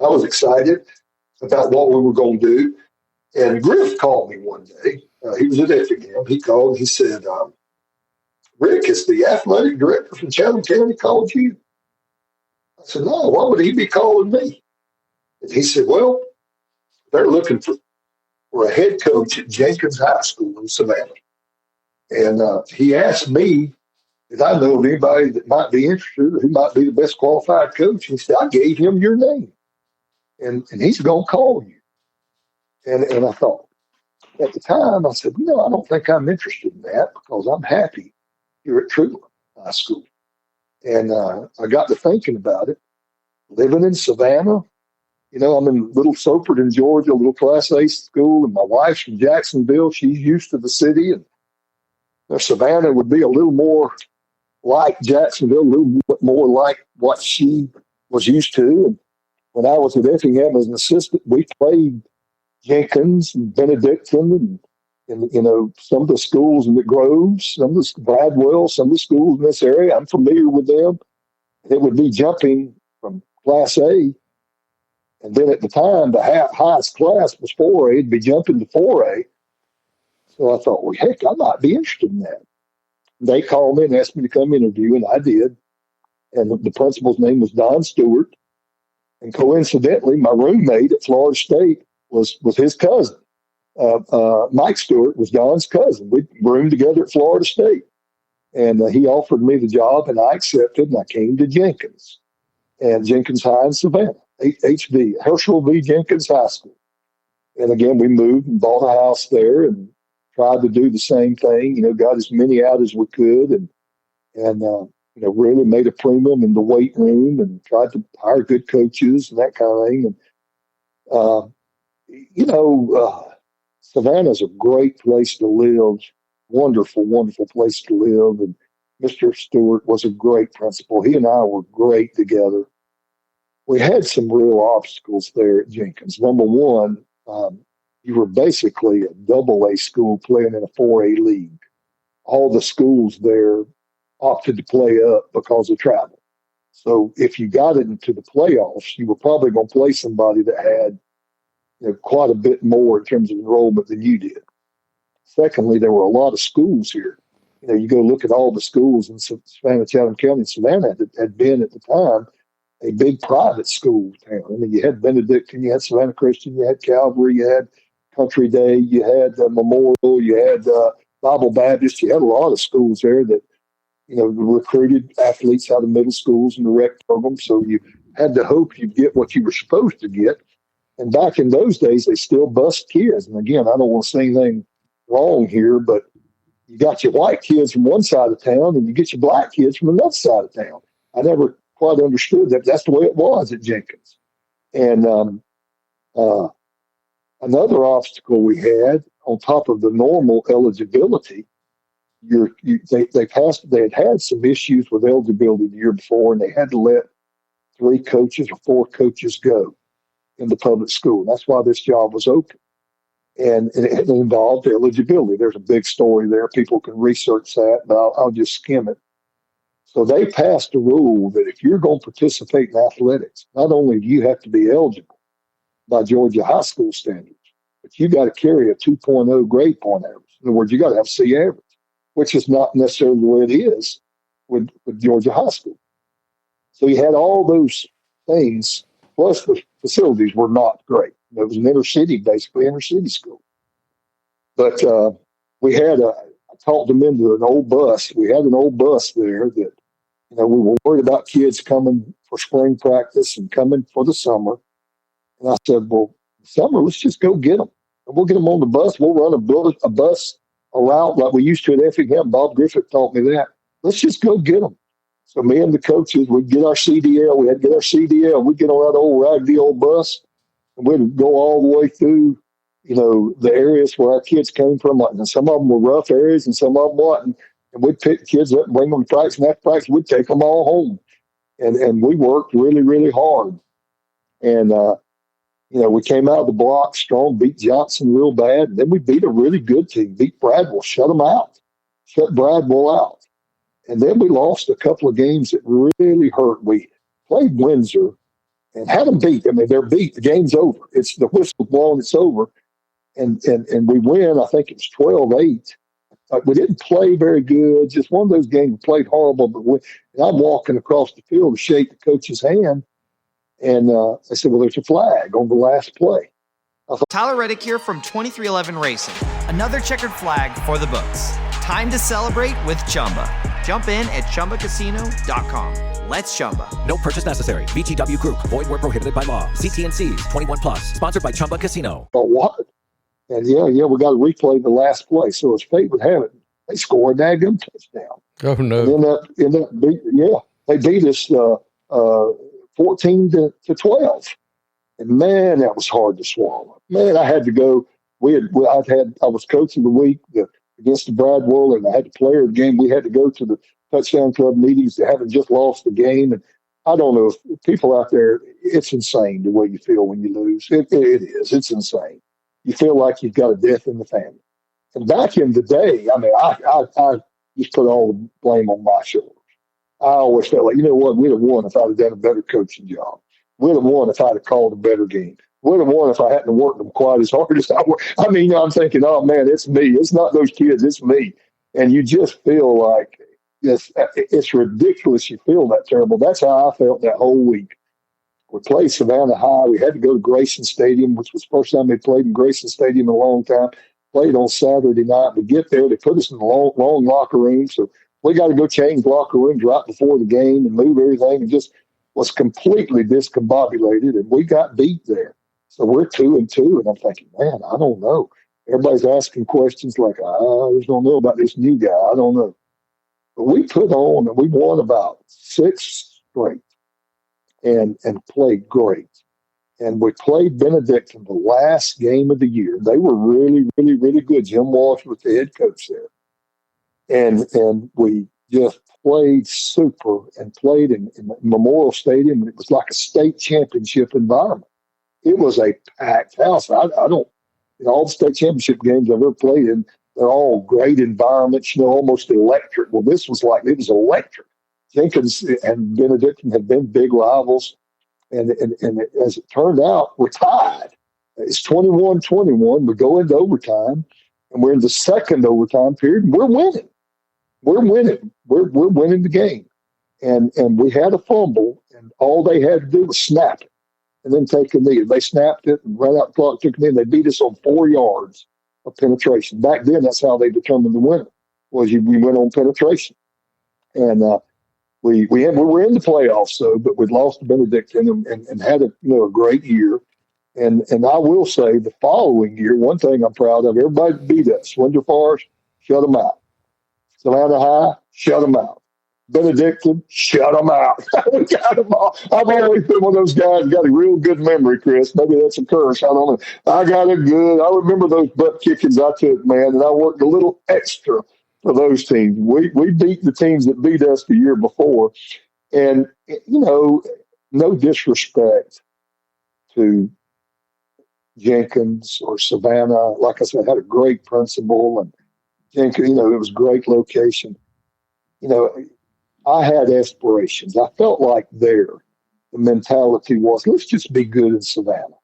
I was excited about what we were going to do. And Griff called me one day. He was at Effingham. He called and he said, Rick, is the athletic director from Chatham County called you? I said, no, why would he be calling me? And he said, well, they're looking for a head coach at Jenkins High School in Savannah. And he asked me, did I know of anybody that might be interested or who might be the best qualified coach? And he said, I gave him your name. And he's going to call you. And I thought, at the time, I said, I don't think I'm interested in that because I'm happy here at Truman High School. And I got to thinking about it. Living in Savannah, I'm in Little Soperton, Georgia, a little Class A school, and my wife's from Jacksonville. She's used to the city, and Savannah would be a little more like Jacksonville, a little bit more like what she was used to. And when I was at Effingham as an assistant, we played Jenkins and Benedictine and some of the schools in the Groves, some of the Bradwell, some of the schools in this area. I'm familiar with them. It would be jumping from Class A. And then at the time, the highest class was 4A. It'd be jumping to 4A. So I thought, well, heck, I might be interested in that. They called me and asked me to come interview, and I did. And the principal's name was Don Stewart. And coincidentally, my roommate at Florida State was his cousin. Mike Stewart was Don's cousin. We roomed together at Florida State. And he offered me the job, and I accepted, and I came to Jenkins. And Jenkins High in Savannah, HV, Herschel V. Jenkins High School. And again, we moved and bought a house there and tried to do the same thing, got as many out as we could and really made a premium in the weight room and tried to hire good coaches and that kind of thing. And, Savannah's a great place to live, wonderful, wonderful place to live. And Mr. Stewart was a great principal. He and I were great together. We had some real obstacles there at Jenkins. Number one, you were basically a double-A school playing in a 4A league. All the schools there opted to play up because of travel. So if you got into the playoffs, you were probably going to play somebody that had quite a bit more in terms of enrollment than you did. Secondly, there were a lot of schools here. You go look at all the schools in Savannah, Chatham County, and Savannah had been at the time a big private school town. I mean, you had Benedictine, you had Savannah Christian, you had Calvary, you had Country Day, you had Memorial, you had Bible Baptist. You had a lot of schools there that, recruited athletes out of middle schools and the rec program. So you had to hope you'd get what you were supposed to get. And back in those days, they still bust kids. And again, I don't want to say anything wrong here, but you got your white kids from one side of town and you get your black kids from another side of town. I never quite understood that. That's the way it was at Jenkins. And another obstacle we had on top of the normal eligibility, they had some issues with eligibility the year before, and they had to let 3 coaches or 4 coaches go in the public school. That's why this job was open. And it involved eligibility. There's a big story there. People can research that, but I'll just skim it. So they passed a rule that if you're going to participate in athletics, not only do you have to be eligible by Georgia high school standards, but you got to carry a 2.0 grade point average. In other words, you got to have C average, which is not necessarily the way it is with Georgia high school. So you had all those things, plus the facilities were not great. It was an basically inner city school. But I talked them into an old bus. We had an old bus there that, we were worried about kids coming for spring practice and coming for the summer. And I said, well, summer, let's just go get them. And we'll get them on the bus. We'll run a bus, a route like we used to at Effingham. Bob Griffith taught me that. Let's just go get them. So me and the coaches, we'd get our CDL. We had to get our CDL. We'd get on that old raggedy old bus, and we'd go all the way through, the areas where our kids came from. And some of them were rough areas and some of them wasn't. And we'd pick kids up and bring them to practice. And after practice, we'd take them all home. And we worked really, really hard. And, we came out of the block strong, beat Johnson real bad. And then we beat a really good team, beat Bradwell, shut Bradwell out. And then we lost a couple of games that really hurt. We played Windsor and had them beat. I mean, they're beat. The game's over. It's the whistle blown. It's over. And we win. I think it was 12-8. We didn't play very good. Just one of those games. We played horrible. But and I'm walking across the field to shake the coach's hand. And I said, well, there's a flag on the last play. Tyler Reddick here from 2311 Racing. Another checkered flag for the books. Time to celebrate with Chumba. Jump in at ChumbaCasino.com. Let's Chumba. No purchase necessary. VGW Group. Void where prohibited by law. CT&Cs. 21+. Sponsored by Chumba Casino. Oh, what? And we got to replay the last play. So as fate would have it, they scored a daggum touchdown. Oh no! They beat us 14-12. And man, that was hard to swallow. Man, I had to go. I was coach of the week against the Bradwell, and I had to play a game. We had to go to the touchdown club meetings that haven't just lost the game. And I don't know if people out there, it's insane the way you feel when you lose. It is. It's insane. You feel like you've got a death in the family. And back in the day, I mean, I just put all the blame on my shoulders. I always felt like, we'd have won if I'd have done a better coaching job. We'd have won if I'd have called a better game. We'd have won if I hadn't worked them quite as hard as I worked. I mean, I'm thinking, oh, man, it's me. It's not those kids. It's me. And you just feel like it's ridiculous. You feel that terrible. That's how I felt that whole week. We played Savannah High. We had to go to Grayson Stadium, which was the first time they played in Grayson Stadium in a long time. Played on Saturday night. We get there. They put us in the long locker room. So we got to go change locker rooms right before the game and move everything. And just was completely discombobulated. And we got beat there. So we're 2-2. And I'm thinking, man, I don't know. Everybody's asking questions like, I just don't know about this new guy. I don't know. But we put on and we won about 6 straight and played great. And we played Benedictine the last game of the year. They were really, really, really good. Jim Walsh was the head coach there. And we just played super and played in Memorial Stadium. It was like a state championship environment. It was a packed house. I don't, all the state championship games I've ever played in, they're all great environments, almost electric. Well, this was like, it was electric. Jenkins and Benedictine had been big rivals. And as it turned out, we're tied. It's 21-21. We go into overtime, and we're in the second overtime period, and we're winning. We're winning. We're winning the game. And we had a fumble, and all they had to do was snap it and then take a knee. They snapped it and ran out the clock, took a knee, and they beat us on 4 yards of penetration. Back then, that's how they determined the winner, we went on penetration. And we were in the playoffs, but we'd lost to Benedictine and had a great year. And I will say the following year, one thing I'm proud of, everybody beat us. Windsor Forest, shut them out. Savannah High, shut them out. Benedictine, shut them out. We got them all. I've always been one of those guys who got a real good memory, Chris. Maybe that's a curse. I don't know. I got it good. I remember those butt kickings I took, man, and I worked a little extra for those teams. We beat the teams that beat us the year before. And, no disrespect to Jenkins or Savannah. Like I said, had a great principal, and Jenkins, it was a great location. I had aspirations. I felt like the mentality was, let's just be good in Savannah.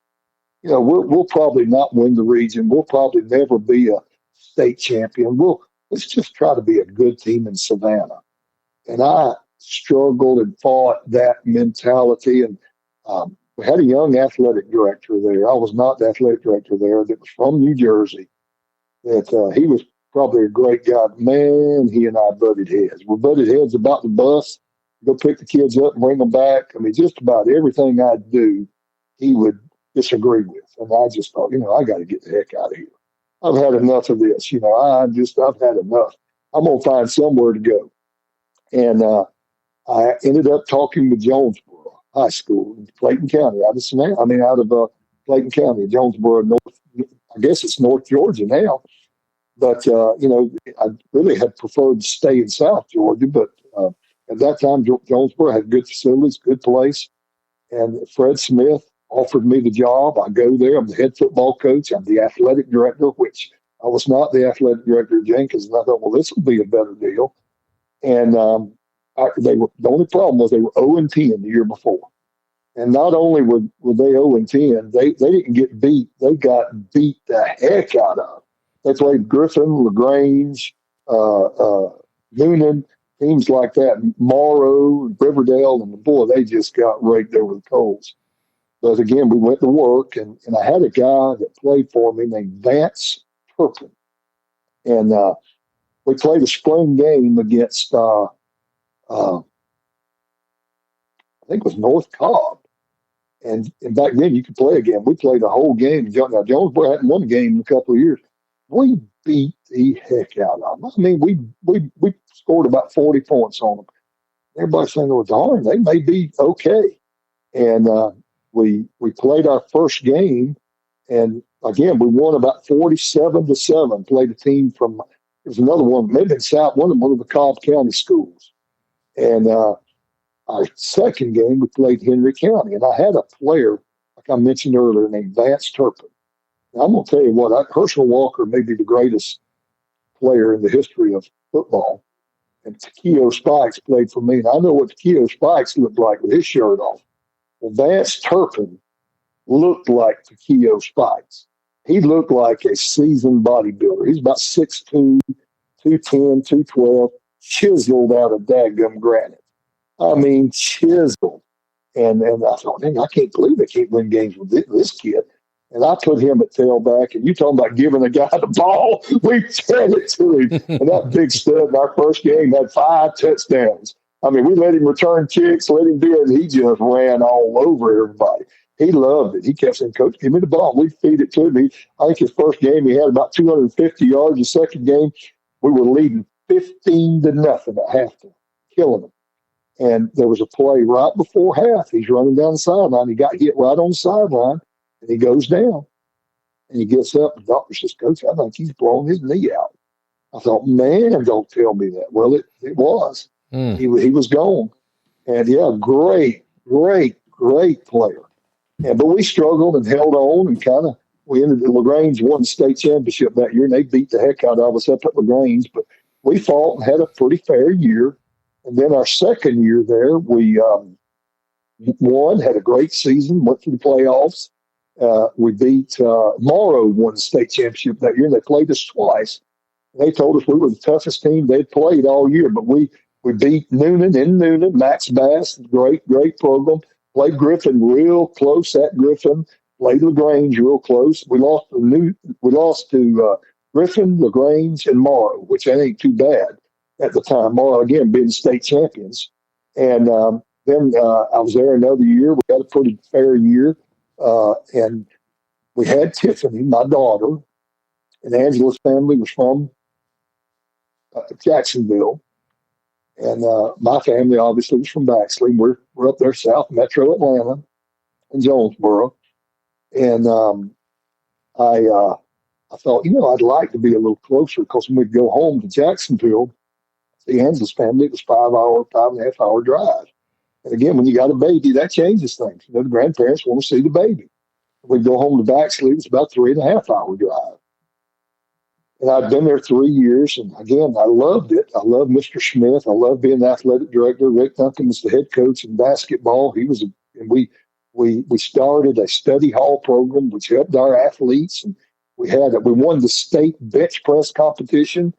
We'll probably not win the region. We'll probably never be a state champion. Let's just try to be a good team in Savannah. And I struggled and fought that mentality. And we had a young athletic director there. I was not the athletic director there. That was from New Jersey. That he was probably a great guy. Man, he and I butted heads. We butted heads about the bus, go pick the kids up and bring them back. I mean, just about everything I'd do, he would disagree with. And I just thought, I got to get the heck out of here. I've had enough of this. I've had enough. I'm going to find somewhere to go. And I ended up talking with Jonesboro High School in Clayton County, out of Clayton County, Jonesboro, I guess it's North Georgia now. But, I really had preferred to stay in South Georgia. But at that time, Jonesboro had good facilities, good place. And Fred Smith offered me the job. I go there. I'm the head football coach. I'm the athletic director, which I was not the athletic director of Jenkins. And I thought, well, this will be a better deal. And the only problem was they were 0-10 the year before. And not only were they 0-10, they didn't get beat. They got beat the heck out of. They played Griffin, LaGrange, Noonan, teams like that, Morrow, Riverdale, and boy, they just got raked over the coals. But again, we went to work, and I had a guy that played for me named Vance Turpin. And we played a spring game against, I think it was North Cobb. And back then, you could play a game. We played a whole game. Now, Jonesboro hadn't won a game in a couple of years. We beat the heck out of them. I mean, we scored about 40 points on them. Everybody's saying, well, darn, they may be okay. And we played our first game, and again, we won about 47-7. Played a team from, it was another one, maybe in South, one of the Cobb County schools. And our second game, we played Henry County, and I had a player, like I mentioned earlier, named Vance Turpin. I'm going to tell you what, Herschel Walker may be the greatest player in the history of football. And Takeo Spikes played for me. And I know what Takeo Spikes looked like with his shirt off. Well, Vance Turpin looked like Takeo Spikes. He looked like a seasoned bodybuilder. He's about 6'2", 210, 212, chiseled out of daggum granite. I mean, chiseled. And I thought, dang, I can't believe they can't win games with this kid. And I put him at tailback, and you talking about giving a guy the ball, we fed it to him. And that big stud in our first game had 5 touchdowns. I mean, we let him return kicks, let him do it, and he just ran all over everybody. He loved it. He kept saying, Coach, give me the ball. We feed it to him. I think his first game, he had about 250 yards. The second game, we were leading 15-0 at halftime, killing them. And there was a play right before half. He's running down the sideline. He got hit right on the sideline. And he goes down, and he gets up, and the doctor says, Coach, I think he's blowing his knee out. I thought, man, don't tell me that. Well, it was. He was gone. And, yeah, great player. But we struggled and held on and kind of we ended – LaGrange won the state championship that year, and they beat the heck out of us up at LaGrange. But we fought and had a pretty fair year. And then our second year there, we won, had a great season, went to the playoffs. We beat Morrow won the state championship that year, and they played us twice. They told us we were the toughest team they'd played all year, but we beat Noonan in Noonan, Max Bass, great program. Played Griffin real close at Griffin. Played LaGrange real close. We lost to Griffin, LaGrange, and Morrow, which ain't too bad at the time. Morrow again being state champions, and then I was there another year. We had a pretty fair year. And we had Tiffany, my daughter, and Angela's family was from Jacksonville. And my family obviously was from Baxley. We're up there south, metro Atlanta, in Jonesboro. And I thought, I'd like to be a little closer because when we'd go home to Jacksonville, the Angela's family, it was 5.5 hour drive. And again, when you got a baby, that changes things. The grandparents want to see the baby. We'd go home to Baxley, it was about 3.5 hour drive. And I'd been there 3 years, and again, I loved it. I loved Mr. Smith. I loved being the athletic director. Rick Duncan was the head coach in basketball. And we started a study hall program, which helped our athletes. And we won the state bench press competition,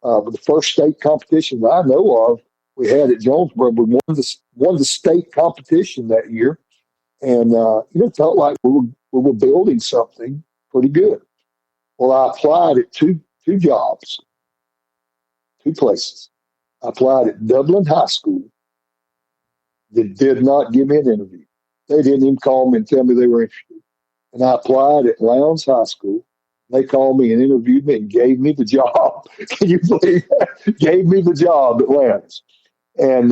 the first state competition that I know of. We had at Jonesboro. We won the state competition that year, and it felt like we were building something pretty good. Well, I applied at two jobs, two places. I applied at Dublin High School. They did not give me an interview. They didn't even call me and tell me they were interested. And I applied at Lowndes High School. They called me and interviewed me and gave me the job. Can you believe that? Gave me the job at Lowndes. And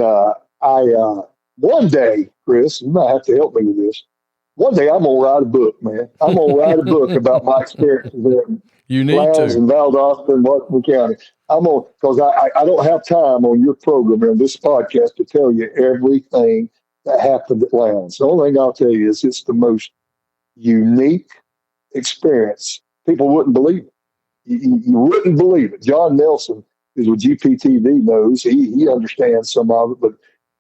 one day, Chris, you might have to help me with this. One day I'm going to write a book, man. I'm going to write a book about my experiences there. You need Lowndes to. and Valdosta and Washington County. Because I don't have time on your program and this podcast to tell you everything that happened at Lowndes. The only thing I'll tell you is it's the most unique experience. People wouldn't believe it. You wouldn't believe it. John Nelson, who's with GPTV, knows. He understands some of it, but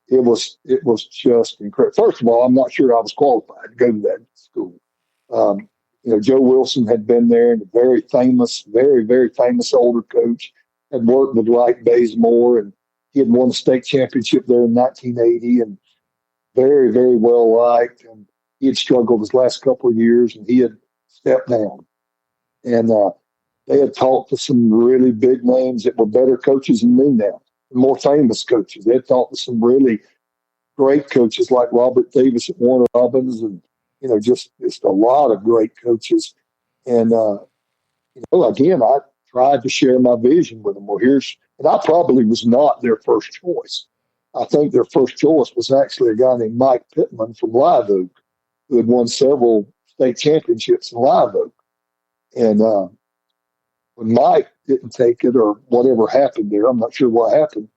it was just incredible. First of all, I'm not sure I was qualified to go to that school. Joe Wilson had been there, and a very famous, very, very famous older coach, had worked with Wright Bazemore, and he had won the state championship there in 1980, and very, very well liked. And he had struggled his last couple of years, and he had stepped down. And they had talked to some really big names that were better coaches than me now, more famous coaches. They had talked to some really great coaches like Robert Davis at Warner Robins, and just a lot of great coaches. And again, I tried to share my vision with them. And I probably was not their first choice. I think their first choice was actually a guy named Mike Pittman from Live Oak, who had won several state championships in Live Oak. And when Mike didn't take it, or whatever happened there, I'm not sure what happened,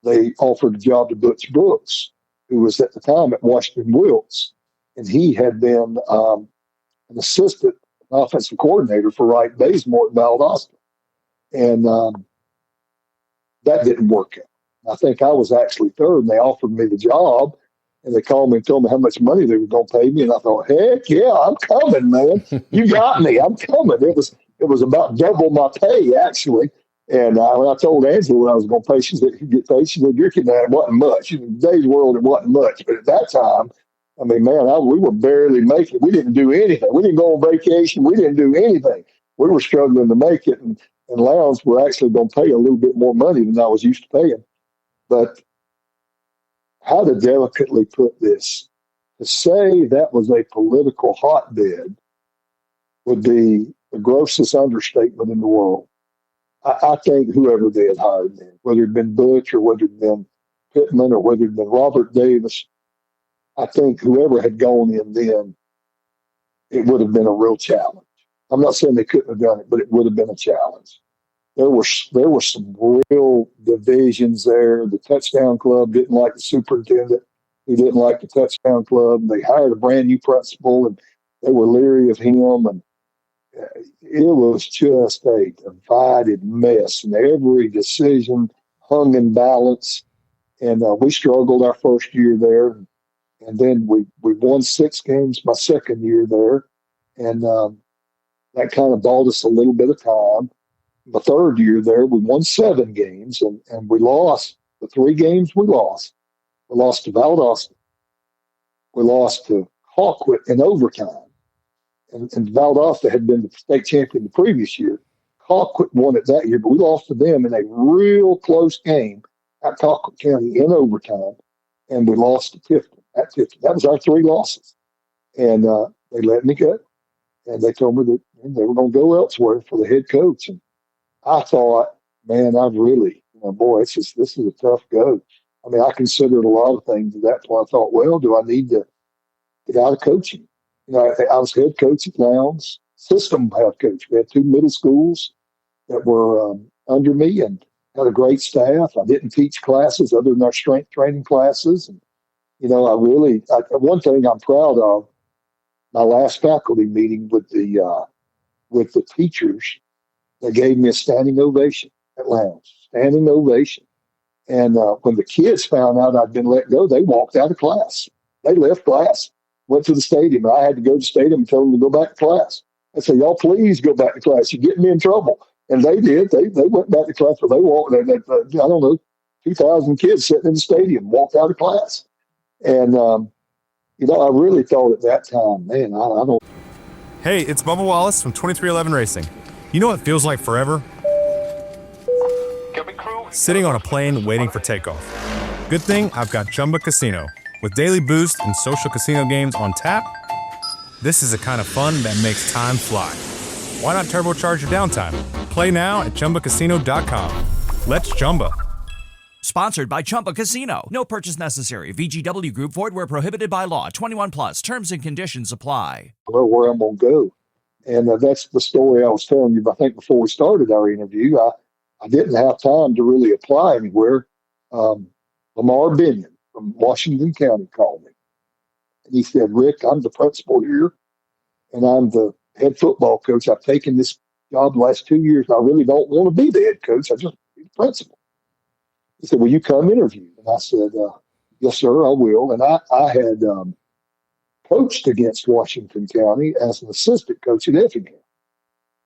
they offered a job to Butch Brooks, who was at the time at Washington Wilts. And he had been an assistant offensive coordinator for Wright Bazemore at Valdosta. And that didn't work out. I think I was actually third, and they offered me the job. And they called me and told me how much money they were going to pay me. And I thought, heck yeah, I'm coming, man. You got me. I'm coming. It was about double my pay, actually. And when I told Angela what I was going to pay, she said, "You get paid." She said, "You're kidding. It wasn't much. In today's world, it wasn't much. But at that time, I mean, man, we were barely making it. We didn't do anything. We didn't go on vacation. We didn't do anything. We were struggling to make it. And Lowndes were actually going to pay a little bit more money than I was used to paying. But how to delicately put this, to say that was a political hotbed would be the grossest understatement in the world. I think whoever they had hired then, whether it had been Butch or whether it had been Pittman or whether it had been Robert Davis, I think whoever had gone in then, it would have been a real challenge. I'm not saying they couldn't have done it, but it would have been a challenge. There were some real divisions there. The touchdown club didn't like the superintendent. He didn't like the touchdown club. They hired a brand new principal, and they were leery of him. And it was just a divided mess. And every decision hung in balance. And we struggled our first year there. And then we won 6 games my second year there. And that kind of bought us a little bit of time. The third year there, we won 7 games, and we lost the 3 games we lost. We lost to Valdosta. We lost to Hawkwood in overtime. And Valdosta had been the state champion the previous year. Hawkwood won it that year, but we lost to them in a real close game at Colquitt County in overtime, and we lost to Tifton. That was our 3 losses. And they let me go. and they told me that they were going to go elsewhere for the head coach. And I thought, man, I've really, boy, this is a tough go. I mean, I considered a lot of things at that point. I thought, well, do I need to get out of coaching? I was head coach at Lowndes, system head coach. We had 2 middle schools that were under me and had a great staff. I didn't teach classes other than our strength training classes. And, one thing I'm proud of, my last faculty meeting with the teachers, they gave me a standing ovation at Lowndes, standing ovation. And when the kids found out I'd been let go, they walked out of class. They left class, went to the stadium. And I had to go to the stadium and tell them to go back to class. I said, y'all please go back to class. You're getting me in trouble. And they did. They went back to class, but they walked. I don't know, 2,000 kids sitting in the stadium walked out of class. And, I really thought at that time, man, I don't. Hey, it's Bubba Wallace from 2311 Racing. You know what feels like forever? Sitting on a plane waiting for takeoff. Good thing I've got Chumba Casino. With daily boost and social casino games on tap, this is the kind of fun that makes time fly. Why not turbocharge your downtime? Play now at ChumbaCasino.com. Let's Chumba. Sponsored by Chumba Casino. No purchase necessary. VGW Group. Void where prohibited by law. 21 plus. Terms and conditions apply. Well, where I'm going to go. And that's the story I was telling you, I think, before we started our interview. I didn't have time to really apply anywhere. Lamar Binion from Washington County called me. And he said, Rick, I'm the principal here, and I'm the head football coach. I've taken this job the last 2 years, and I really don't want to be the head coach. I just be the principal. He said, will you come interview? And I said, yes, sir, I will. And I had coached against Washington County as an assistant coach at Effingham.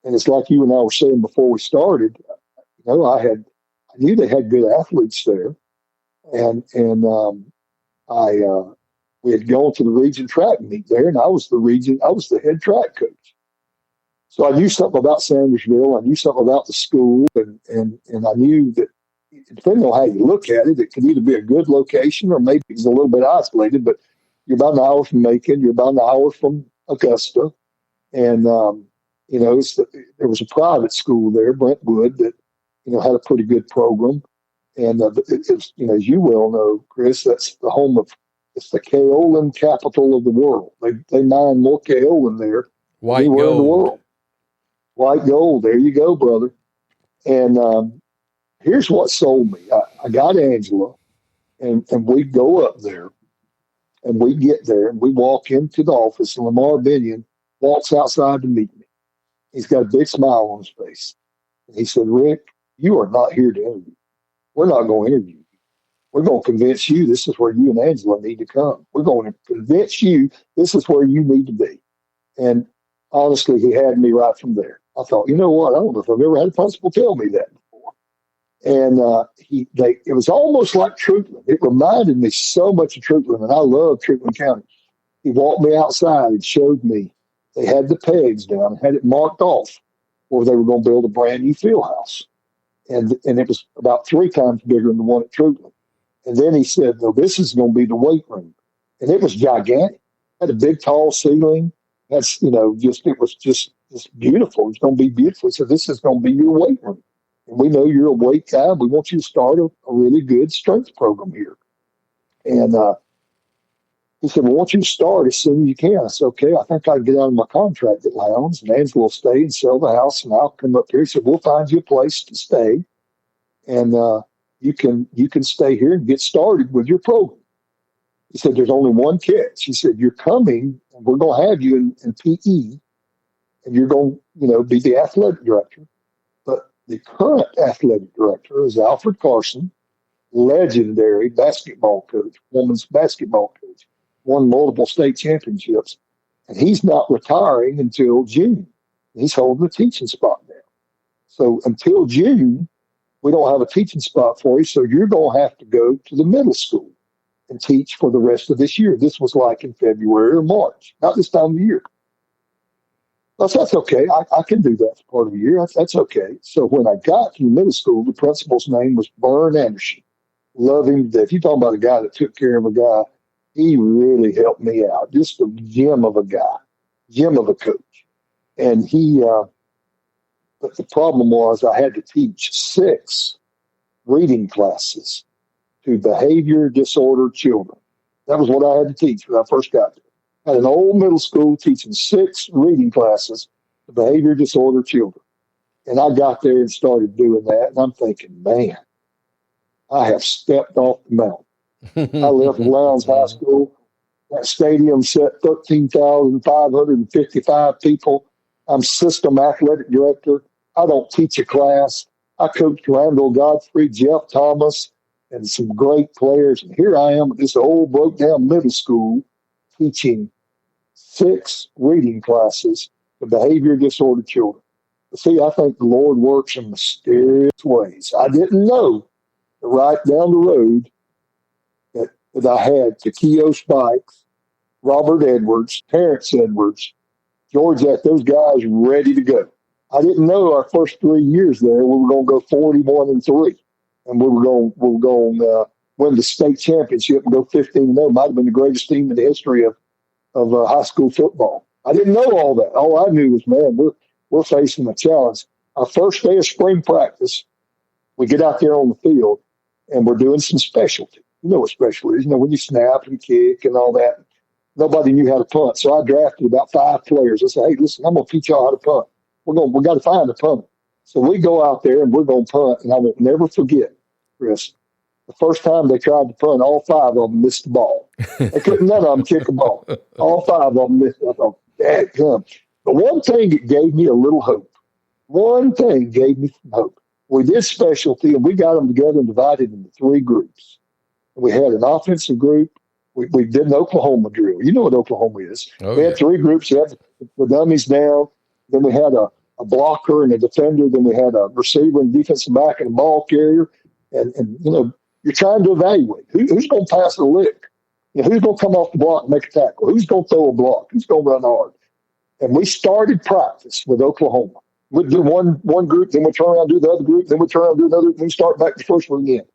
And it's like you and I were saying before we started, I knew they had good athletes there. And we had gone to the region track meet there, and I was the head track coach. So I knew something about Sandersville. I knew something about the school, and I knew that depending on how you look at it, it could either be a good location or maybe it's a little bit isolated, but you're about an hour from Macon, you're about an hour from Augusta. And, there was a private school there, Brentwood, that, had a pretty good program. And it's, as you well know, Chris, that's the home of, it's the kaolin capital of the world. They mine more kaolin there than anywhere in the world. White gold. There you go, brother. And here's what sold me. I got Angela, and we go up there, and we get there, and we walk into the office, and Lamar Binion walks outside to meet me. He's got a big smile on his face. And he said, Rick, you are not here to interview. We're not going to interview you. We're going to convince you this is where you and Angela need to come. We're going to convince you this is where you need to be. And honestly, he had me right from there. I thought, you know what? I don't know if I've ever had a principal tell me that before. And it was almost like Troutland. It reminded me so much of Troutland, and I love Troutland County. He walked me outside and showed me they had the pegs down, had it marked off where they were going to build a brand new field house. And it was about 3 times bigger than the one at Troutland. And then he said, no, this is going to be the weight room. And it was gigantic. It had a big, tall ceiling. It was just beautiful. It was going to be beautiful. He said, this is going to be your weight room. And we know you're a weight guy. We want you to start a really good strength program here. And he said, well, I want you to start as soon as you can. I said, okay, I think I can get out of my contract at Lowndes, and Angela will stay and sell the house, and I'll come up here. He said, we'll find you a place to stay, and you can stay here and get started with your program. He said, there's only one catch. He said, you're coming, and we're going to have you in PE, and you're going to be the athletic director. But the current athletic director is Alfred Carson, legendary basketball coach, women's basketball coach, won multiple state championships, and he's not retiring until June. He's holding a teaching spot now. So until June, we don't have a teaching spot for you, so you're going to have to go to the middle school and teach for the rest of this year. This was like in February or March, not this time of the year. That's okay. I can do that for part of the year. That's okay. So when I got to the middle school, the principal's name was Vern Anderson. Love him to death. If you're talking about a guy that took care of a guy, he really helped me out. Just a gem of a guy, gem of a coach. And but the problem was I had to teach 6 reading classes to behavior disordered children. That was what I had to teach when I first got there. I had an old middle school teaching 6 reading classes to behavior disordered children. And I got there and started doing that. And I'm thinking, man, I have stepped off the mountain. I left Lowndes High School. That stadium set 13,555 people. I'm system athletic director. I don't teach a class. I coached Randall Godfrey, Jeff Thomas, and some great players. And here I am at this old broke down middle school teaching 6 reading classes to behavior disordered children. But see, I think the Lord works in mysterious ways. I didn't know that right down the road that I had Takeo Spikes, Robert Edwards, Terrence Edwards, George Eck, those guys ready to go. I didn't know our first 3 years there we were going to go 41-3, and we were going to win the state championship and go 15-0. Might have been the greatest team in the history of high school football. I didn't know all that. All I knew was, man, we're facing a challenge. Our first day of spring practice, we get out there on the field, and we're doing some specialty. You know what special is. You know, when you snap and kick and all that. Nobody knew how to punt. So I drafted about 5 players. I said, hey, listen, I'm going to teach y'all how to punt. We got to find a punter. So we go out there and we're going to punt. And I will never forget, Chris, the first time they tried to punt, all 5 of them missed the ball. They couldn't, none of them kick a ball. All 5 of them missed. I thought, dadgum. But one thing that gave me a little hope. One thing gave me some hope. We did specialty, and we got them together and divided into 3 groups. We had an offensive group. We did an Oklahoma drill. You know what Oklahoma is. We had 3 groups. We had the dummies down. Then we had a blocker and a defender. Then we had a receiver and defensive back and a ball carrier. And you know, you're trying to evaluate who's going to pass the lick. You know, who's going to come off the block and make a tackle? Who's going to throw a block? Who's going to run hard? And we started practice with Oklahoma. We'd do one group, then we'd turn around and do the other group, then we'd turn around and do another, then we'd start back the first one again.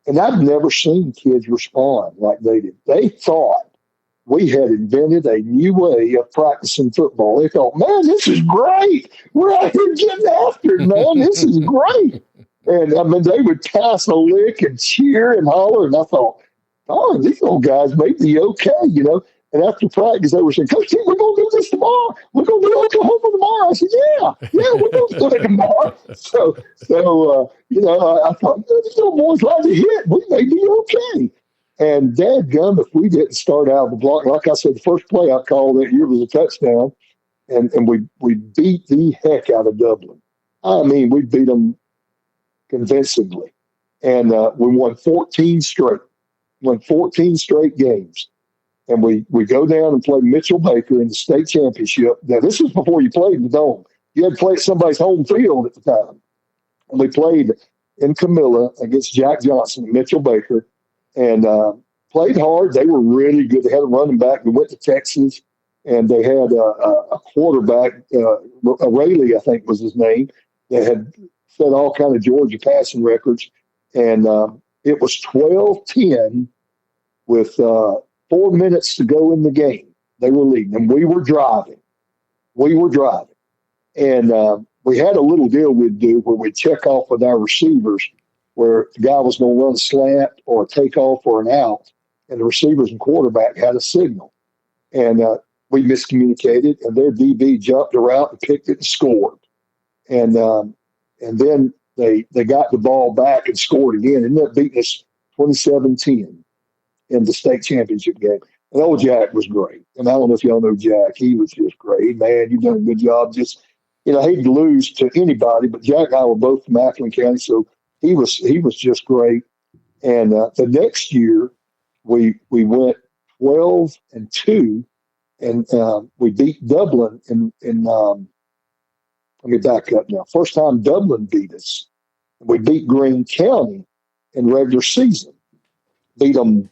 And I've never seen kids respond like they did. They thought we had invented a new way of practicing football. They thought, man, this is great. We're out here getting after it, man. This is great. And, I mean, they would pass a lick and cheer and holler. And I thought, oh, these old guys may be okay, you know. And after practice, they were saying, Coach, we're going to do this tomorrow. We're going to do Oklahoma tomorrow. I said, yeah, we're going to do it tomorrow. So you know, I thought, these little boys like to hit. We may be okay. And dadgum, if we didn't start out the block, like I said, the first play I called that year was a touchdown. And we beat the heck out of Dublin. I mean, we beat them convincingly. And we won 14 straight. Won 14 straight games. And we go down and play Mitchell Baker in the state championship. Now, this was before you played in the Dome. You had to play at somebody's home field at the time. And we played in Camilla against Jack Johnson and Mitchell Baker and played hard. They were really good. They had a running back. We went to Texas, and they had a quarterback, Rayleigh, I think was his name, that had set all kind of Georgia passing records. And it was 12-10 with 4 minutes to go in the game. They were leading, and we were driving. And we had a little deal we'd do where we'd check off with our receivers where the guy was going to run a slant or a takeoff or an out, and the receivers and quarterback had a signal. And we miscommunicated, and their DB jumped around and picked it and scored. And then they got the ball back and scored again, and ended up beating us 27-10. In the state championship game. And old Jack was great. And I don't know if y'all know Jack. He was just great. Man, you've done a good job. Just, you know, he'd lose to anybody, but Jack and I were both from Macklin County, so he was just great. And the next year, we went 12-2, and we beat Dublin in let me back up now. First time Dublin beat us. We beat Greene County in regular season. Beat them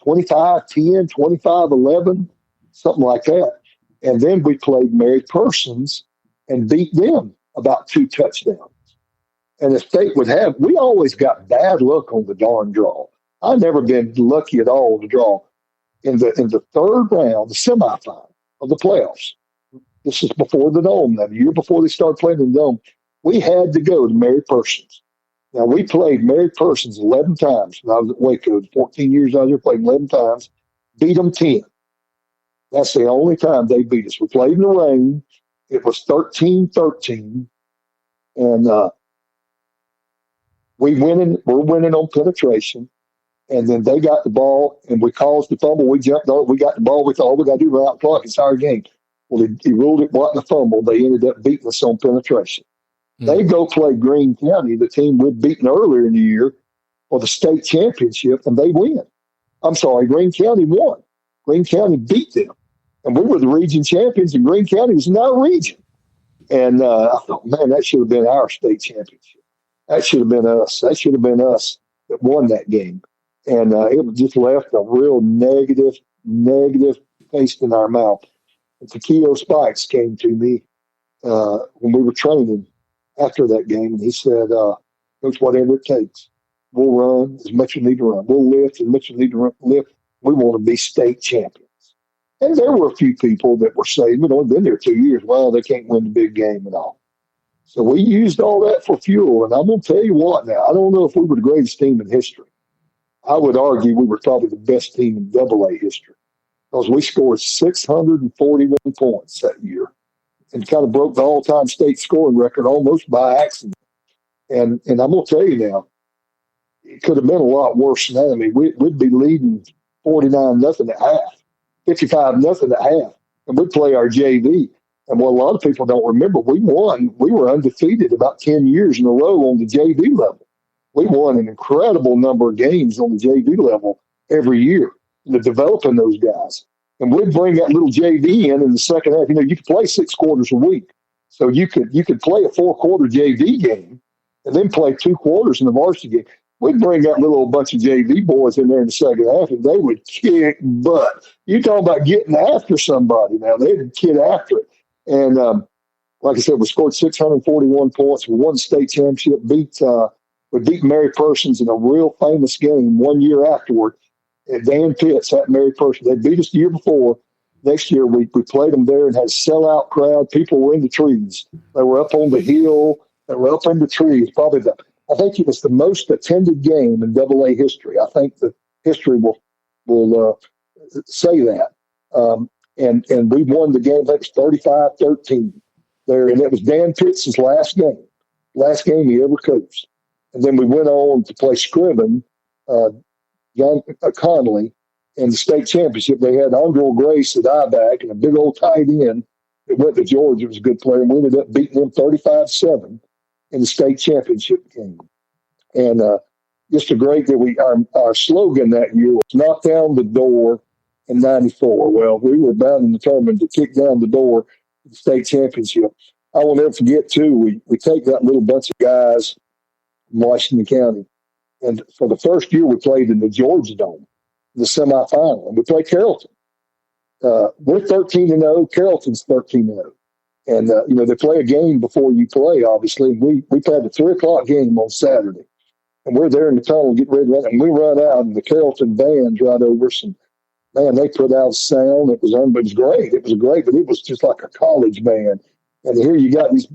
25-10, 25-11, something like that. And then we played Mary Persons and beat them about 2 touchdowns. And the state would have, we always got bad luck on the darn draw. I've never been lucky at all to draw. In the third round, the semifinal of the playoffs, This is before the Dome. Now, the year before they started playing in the Dome, we had to go to Mary Persons. Now, we played Mary Persons 11 times when I was at Waco. 14 years I was there, played 11 times, beat them 10. That's the only time they beat us. We played in the rain. It was 13-13. And we're winning on penetration. And then they got the ball, and we caused the fumble. We jumped on it. We got the ball. We thought, all we got to do is run out the clock. It's our game. Well, he ruled it wasn't a fumble. They ended up beating us on penetration. They go play Greene County, the team we'd beaten earlier in the year, for the state championship, and they win. I'm sorry, Greene County won. Greene County beat them. And we were the region champions, and Greene County was in our region. And I thought, man, that should have been our state championship. That should have been us. That should have been us that won that game. And it just left a real negative taste in our mouth. And Takeo Spikes came to me when we were training after that game, and he said, Coach, whatever it takes, we'll run as much as we need to run. We'll lift as much as we need to lift. We want to be state champions. And there were a few people that were saying, we've only been there 2 years. Well, they can't win the big game and all. So we used all that for fuel. And I'm going to tell you what now, I don't know if we were the greatest team in history. I would argue we were probably the best team in AA history because we scored 641 points that year and kind of broke the all-time state scoring record almost by accident. And I'm going to tell you now, it could have been a lot worse than that. I mean, we'd be leading 49-0 at half, 55-0 at half, and we'd play our JV. And what a lot of people don't remember, we won. We were undefeated about 10 years in a row on the JV level. We won an incredible number of games on the JV level every year, developing those guys. And we'd bring that little JV in the second half. You know, you could play 6 quarters a week. So you could play a 4-quarter JV game and then play 2 quarters in the varsity game. We'd bring that little bunch of JV boys in there in the second half, and they would kick butt. You talk about getting after somebody now. They'd get after it. And like I said, we scored 641 points. We won the state championship, we beat Mary Persons in a real famous game 1 year afterward. And Dan Pitts at Mary Persons. They beat us the year before. Next year, we played them there and had a sellout crowd. People were in the trees. They were up on the hill. They were up in the trees. I think it was the most attended game in AA history. I think the history will say that. And we won the game. That was 35-13 there. And it was Dan Pitts' last game he ever coached. And then we went on to play Scriven, John Connolly, in the state championship. They had Andre Grace at I-back and a big old tight end that went to Georgia. Was a good player. And we ended up beating them 35-7 in the state championship game. And just a great that our slogan that year was knock down the door in 94. Well, we were bound and determined to kick down the door to the state championship. I will never forget, too, we take that little bunch of guys from Washington County. And for the first year, we played in the Georgia Dome, the semifinal, and we played Carrollton. We're 13-0. Carrollton's 13-0. And, they play a game before you play, obviously. We played a 3:00 game on Saturday. And we're there in the tunnel getting ready to run. And we run out, and the Carrollton band's right over us. And, man, they put out sound. It was great. It was great, but it was just like a college band. And here you got these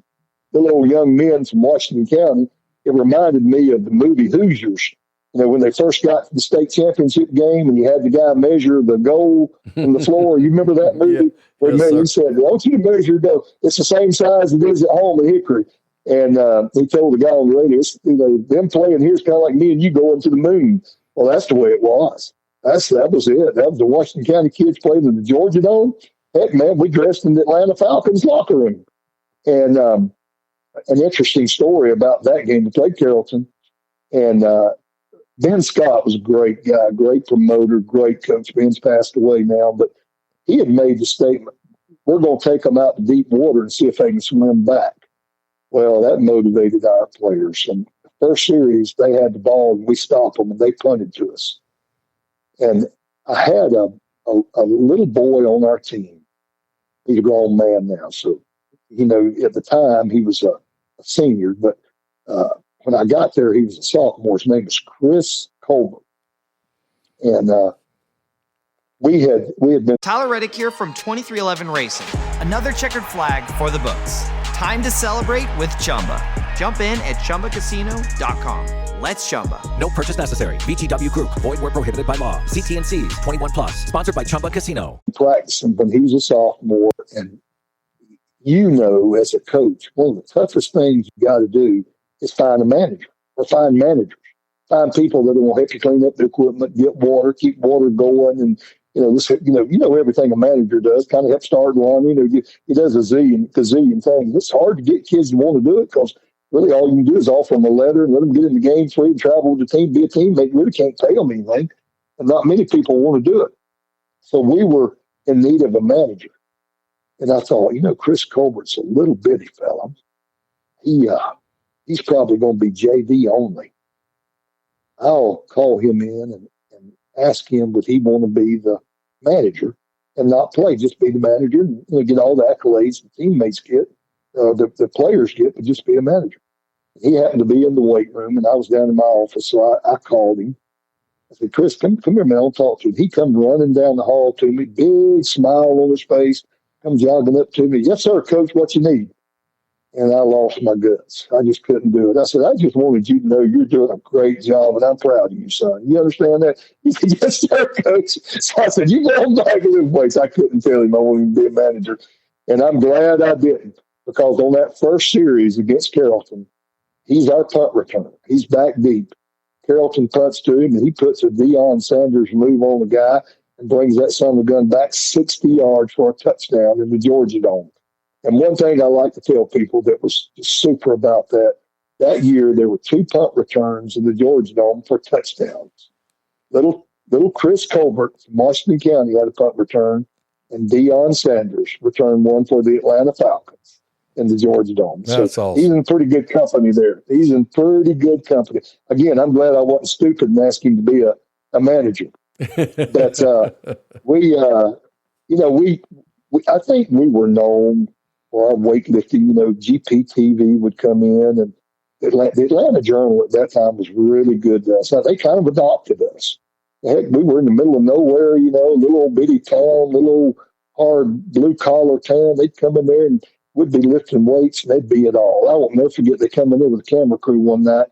little young men from Washington County. It reminded me of the movie Hoosiers. When they first got to the state championship game and you had the guy measure the goal from the floor. You remember that movie? He said, I want you to measure the goal. It's the same size it is at home in Hickory. And he told the guy on the radio, them playing here is kind of like me and you going to the moon. Well, that's the way it was. That was it. That was the Washington County kids playing in the Georgia Dome. Heck, man, we dressed in the Atlanta Falcons locker room. And an interesting story about that game. We played Carrollton. And Ben Scott was a great guy, great promoter, great coach. Ben's passed away now, but he had made the statement, we're going to take them out to deep water and see if they can swim back. Well, that motivated our players. And the first series, they had the ball, and we stopped them, and they punted to us. And I had a little boy on our team. He's a grown man now. So, at the time, he was a senior. But when I got there, he was a sophomore. His name was Chris Colbert. And we had been. Tyler Reddick here from 2311 Racing. Another checkered flag for the books. Time to celebrate with Chumba. Jump in at ChumbaCasino.com. Let's Chumba. No purchase necessary. VGW Group. Void where prohibited by law. See T&Cs. 21 plus. Sponsored by Chumba Casino. Practicing when he was a sophomore, and as a coach, one of the toughest things you got to do is find a manager or find managers. Find people that will help you clean up the equipment, get water, keep water going, and everything a manager does. Kind of help start one. He does a zillion things. It's hard to get kids to want to do it because really all you can do is offer them a letter and let them get in the game free and travel with the team, be a teammate. You really can't pay them anything, and not many people want to do it. So we were in need of a manager, and I thought, Chris Colbert's a little bitty fella. He's probably going to be JV only. I'll call him in and ask him would he want to be the manager and not play, just be the manager and get all the accolades the teammates get, the players get, but just be a manager. He happened to be in the weight room, and I was down in my office, so I called him. I said, Chris, come here, man, I'll talk to you. He comes running down the hall to me, big smile on his face, comes jogging up to me. Yes, sir, Coach, what you need? And I lost my guts. I just couldn't do it. I said, I just wanted you to know you're doing a great job, and I'm proud of you, son. You understand that? He said, yes, sir, Coach. So I said, you go on back to this place. I couldn't tell him I wanted to be a manager. And I'm glad I didn't, because on that first series against Carrollton, he's our punt returner. He's back deep. Carrollton punts to him, and he puts a Deion Sanders move on the guy and brings that son of a gun back 60 yards for a touchdown in the Georgia Dome. And one thing I like to tell people that was just super about that year, there were 2 punt returns in the Georgia Dome for touchdowns. Little Chris Colbert from Washington County had a punt return, and Deion Sanders returned one for the Atlanta Falcons in the Georgia Dome. That's awesome. He's in pretty good company there. He's in pretty good company. Again, I'm glad I wasn't stupid and asked him to be a manager. But I think we were known for our weightlifting. GPTV would come in, and the Atlanta Journal at that time was really good to us. Now, they kind of adopted us. Heck, we were in the middle of nowhere, little old bitty town, little hard blue-collar town. They'd come in there and we'd be lifting weights, and they'd be it all. I won't never forget they come in there with a camera crew one night,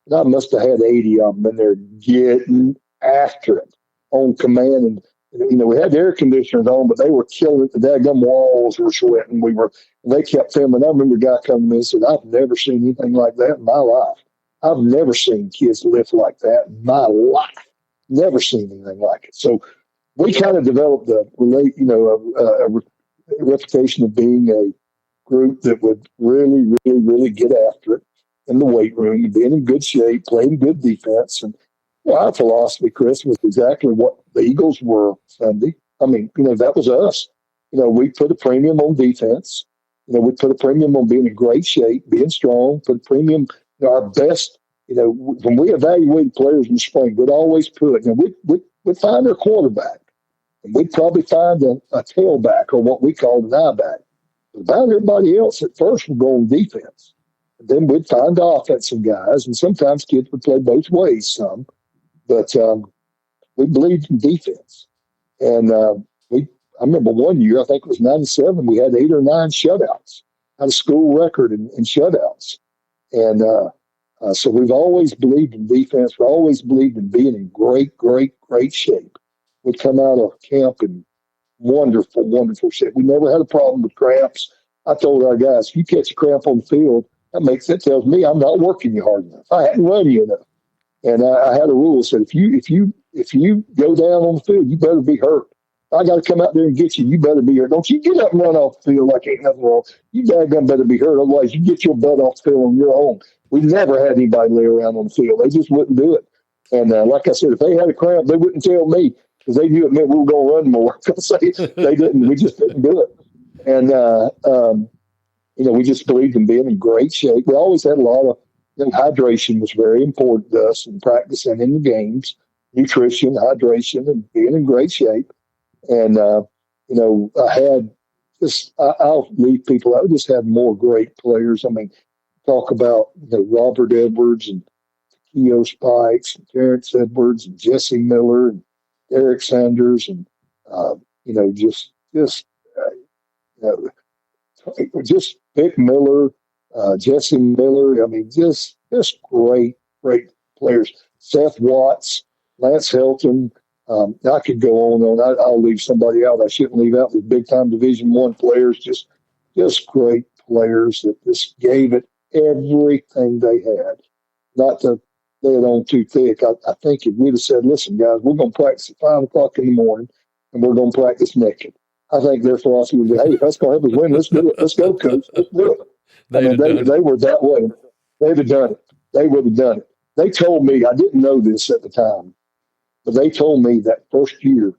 and I must have had 80 of them in there getting after it on command. And we had the air conditioners on, but they were killing it. The daggum walls were sweating. And they kept filming. I remember a guy coming to me and said, I've never seen anything like that in my life. I've never seen kids lift like that in my life. Never seen anything like it. So we kind of developed a reputation of being a group that would really, really, really get after it in the weight room and being in good shape, playing good defense. And our philosophy, Chris, was exactly what the Eagles were Sunday. I mean, that was us. We put a premium on defense. We put a premium on being in great shape, being strong, put a premium, our best. When we evaluated players in the spring, we'd always put, we'd find our quarterback, and we'd probably find a tailback, or what we called an I-back. But about everybody else, at first, would go on defense. And then we'd find the offensive guys, and sometimes kids would play both ways some. But we believed in defense. And I remember one year, I think it was 97, we had 8 or 9 shutouts, had a school record in shutouts. And so we've always believed in defense. We've always believed in being in great, great, great shape. We'd come out of camp in wonderful, wonderful shape. We never had a problem with cramps. I told our guys, if you catch a cramp on the field, that tells me I'm not working you hard enough. I hadn't run you enough. And I had a rule that said, if you go down on the field, you better be hurt. I got to come out there and get you. You better be hurt. Don't you get up and run off the field like ain't nothing wrong. You daggone better be hurt. Otherwise, you get your butt off the field on your own. We never had anybody lay around on the field. They just wouldn't do it. And like I said, if they had a cramp, they wouldn't tell me, because they knew it meant we were going to run more. They didn't. We just didn't do it. And, we just believed in being in great shape. We always had a lot of hydration was very important to us in practice and in the games. Nutrition, hydration, and being in great shape. And, I'll leave people out. We just had more great players. I mean, talk about Robert Edwards and Keo Spikes and Terrence Edwards and Jesse Miller and Eric Sanders and Just Vic Miller, Jesse Miller. I mean, just great players. Seth Watts, Lance Helton. I could go on. I'll leave somebody out. I shouldn't leave out the big time Division I players. Just great players that just gave it everything they had. Not to lay it on too thick. I think if we'd have said, "Listen, guys, we're going to practice at 5:00 in the morning, and we're going to practice naked," I think their philosophy would be, "Hey, if that's going to help us win, let's do it. Let's go, coach. Let's do it." They were that way. They'd have done it. They would have done it. They told me, I didn't know this at the time, but they told me that first year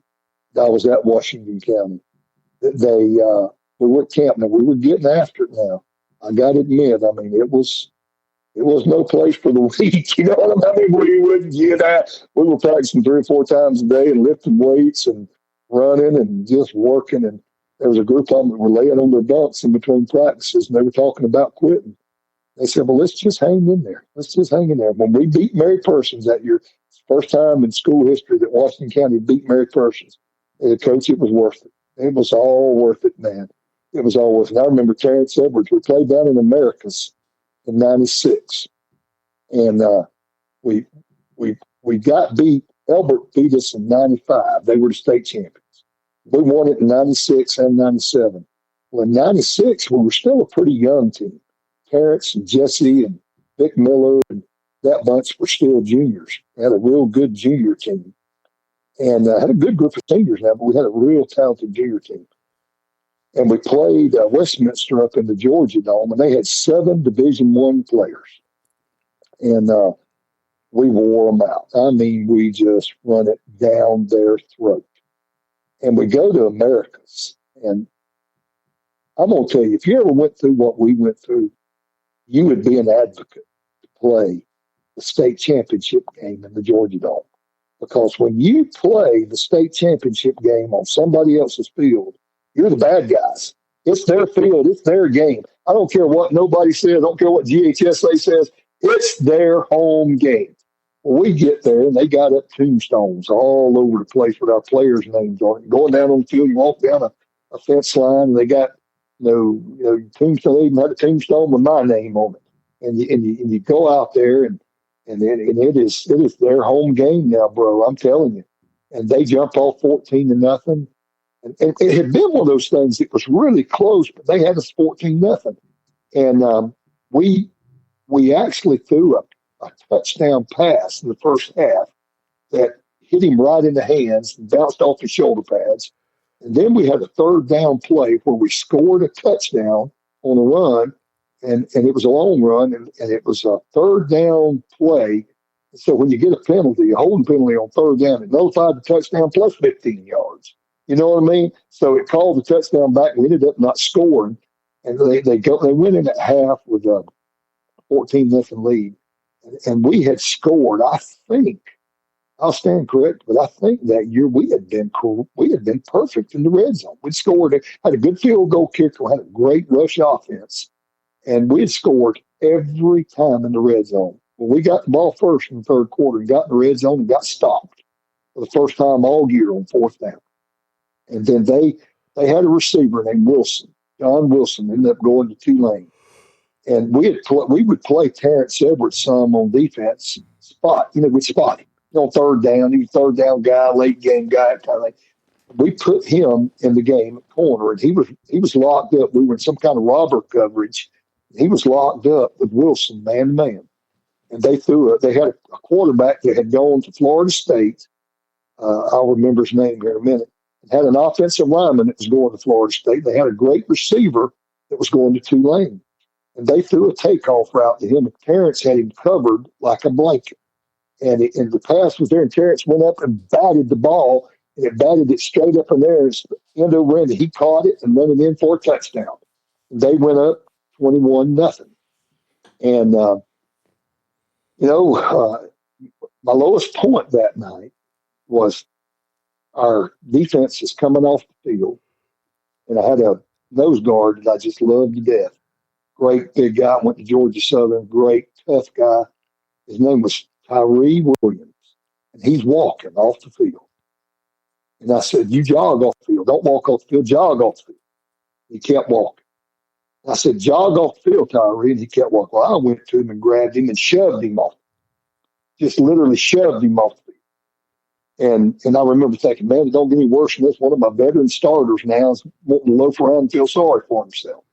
I was at Washington County, that we were at camp. Now, we were getting after it now. I got to admit, I mean, it was no place for the weak. You know what I mean? We wouldn't get out. We were practicing 3 or 4 times a day and lifting weights and running and just working. And there was a group of them that were laying on their bunks in between practices, and they were talking about quitting. They said, "Well, let's just hang in there. Let's just hang in there." When we beat Mary Persons that year, first time in school history that Washington County beat Mary Persons, Coach, it was worth it. It was all worth it, man. It was all worth it. I remember Terrence Edwards. We played down in Americas in '96, and we got beat. Elbert beat us in '95. They were the state champions. We won it in '96 and '97. Well, in '96, we were still a pretty young team. Terrence and Jesse and Vic Miller and that bunch were still juniors. We had a real good junior team, and had a good group of seniors now, but we had a real talented junior team. And we played Westminster up in the Georgia Dome, and they had 7 Division I players. And we wore them out. I mean, we just run it down their throat. And we go to Americas. And I'm going to tell you, if you ever went through what we went through, you would be an advocate to play the state championship game in the Georgia Dome. Because when you play the state championship game on somebody else's field, you're the bad guys. It's their field. It's their game. I don't care what nobody says. I don't care what GHSA says. It's their home game. Well, we get there, and they got up tombstones all over the place with our players' names on it. Going down on the field, you walk down a fence line, and they got tombstone. They even had a tombstone with my name on it. And you go out there, and it is their home game now, bro. I'm telling you. And they jump off 14-0. And it had been one of those things that was really close, but they had us 14-0. And we actually threw a touchdown pass in the first half that hit him right in the hands and bounced off his shoulder pads. And then we had a 3rd down play where we scored a touchdown on a run, and it was a long run, and it was a 3rd down play. So when you get a penalty, a holding penalty on 3rd down, it nullified the touchdown plus 15 yards. You know what I mean? So it called the touchdown back. We ended up not scoring, and they went in at half with a 14-0 lead, and we had scored. I think I'll stand correct, but I think that year we had been perfect in the red zone. We'd scored, had a good field goal kicker, had a great rush offense, and we'd scored every time in the red zone. Well, we got the ball first in the 3rd quarter and got in the red zone and got stopped for the first time all year on 4th down. And then they had a receiver named Wilson. John Wilson ended up going to Tulane. And we would play Terrence Edwards some on defense spot. We'd spot him on 3rd down. He was 3rd down guy, late game guy, kind of thing. We put him in the game at corner, and he was locked up. We were in some kind of robber coverage. He was locked up with Wilson, man to man. And they had a quarterback that had gone to Florida State. I'll remember his name here in a minute. Had an offensive lineman that was going to Florida State. They had a great receiver that was going to Tulane. And they threw a takeoff route to him, and Terrence had him covered like a blanket. And the pass was there, and Terrence went up and batted the ball, and it batted it straight up in there, end over end. He caught it and run it in for a touchdown. And they went up 21-0. And, my lowest point that night was our defense is coming off the field, and I had a nose guard that I just loved to death. Great big guy, went to Georgia Southern, great tough guy. His name was Tyree Williams, and he's walking off the field. And I said, you jog off the field. Don't walk off the field, jog off the field. He kept walking. I said, jog off the field, Tyree. And he kept walking. Well, I went to him and grabbed him and shoved him off. Just literally shoved him off the field. And I remember thinking, man, it don't get any worse than this. One of my veteran starters now is wanting to loaf around and feel sorry for himself.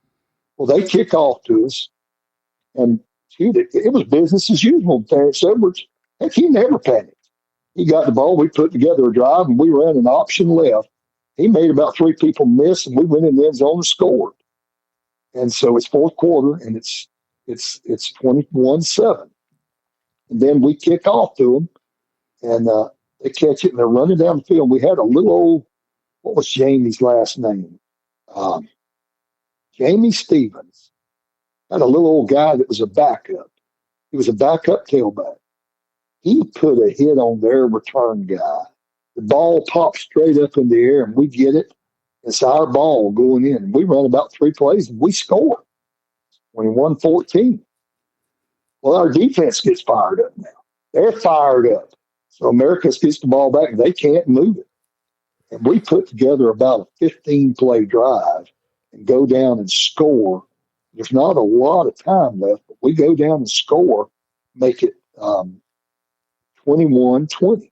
Well, they kick off to us. And it was business as usual. Terrence Edwards, heck, he never panicked. He got the ball. We put together a drive, and we ran an option left. He made about 3 people miss, and we went in the end zone and scored. And so it's fourth quarter, and it's 21-7. And then we kick off to them, and they catch it, and they're running down the field. We had a little old, what was Jamie's last name? Jamie Stevens. Had a little old guy that was a backup. He was a backup tailback. He put a hit on their return guy. The ball popped straight up in the air, and we get it. It's our ball going in. And we run about 3 plays, and we score. 21-14. Well, our defense gets fired up now. They're fired up. So America gets the ball back, and they can't move it. And we put together about a 15-play drive and go down and score. There's not a lot of time left, but we go down and score, make it 21-20.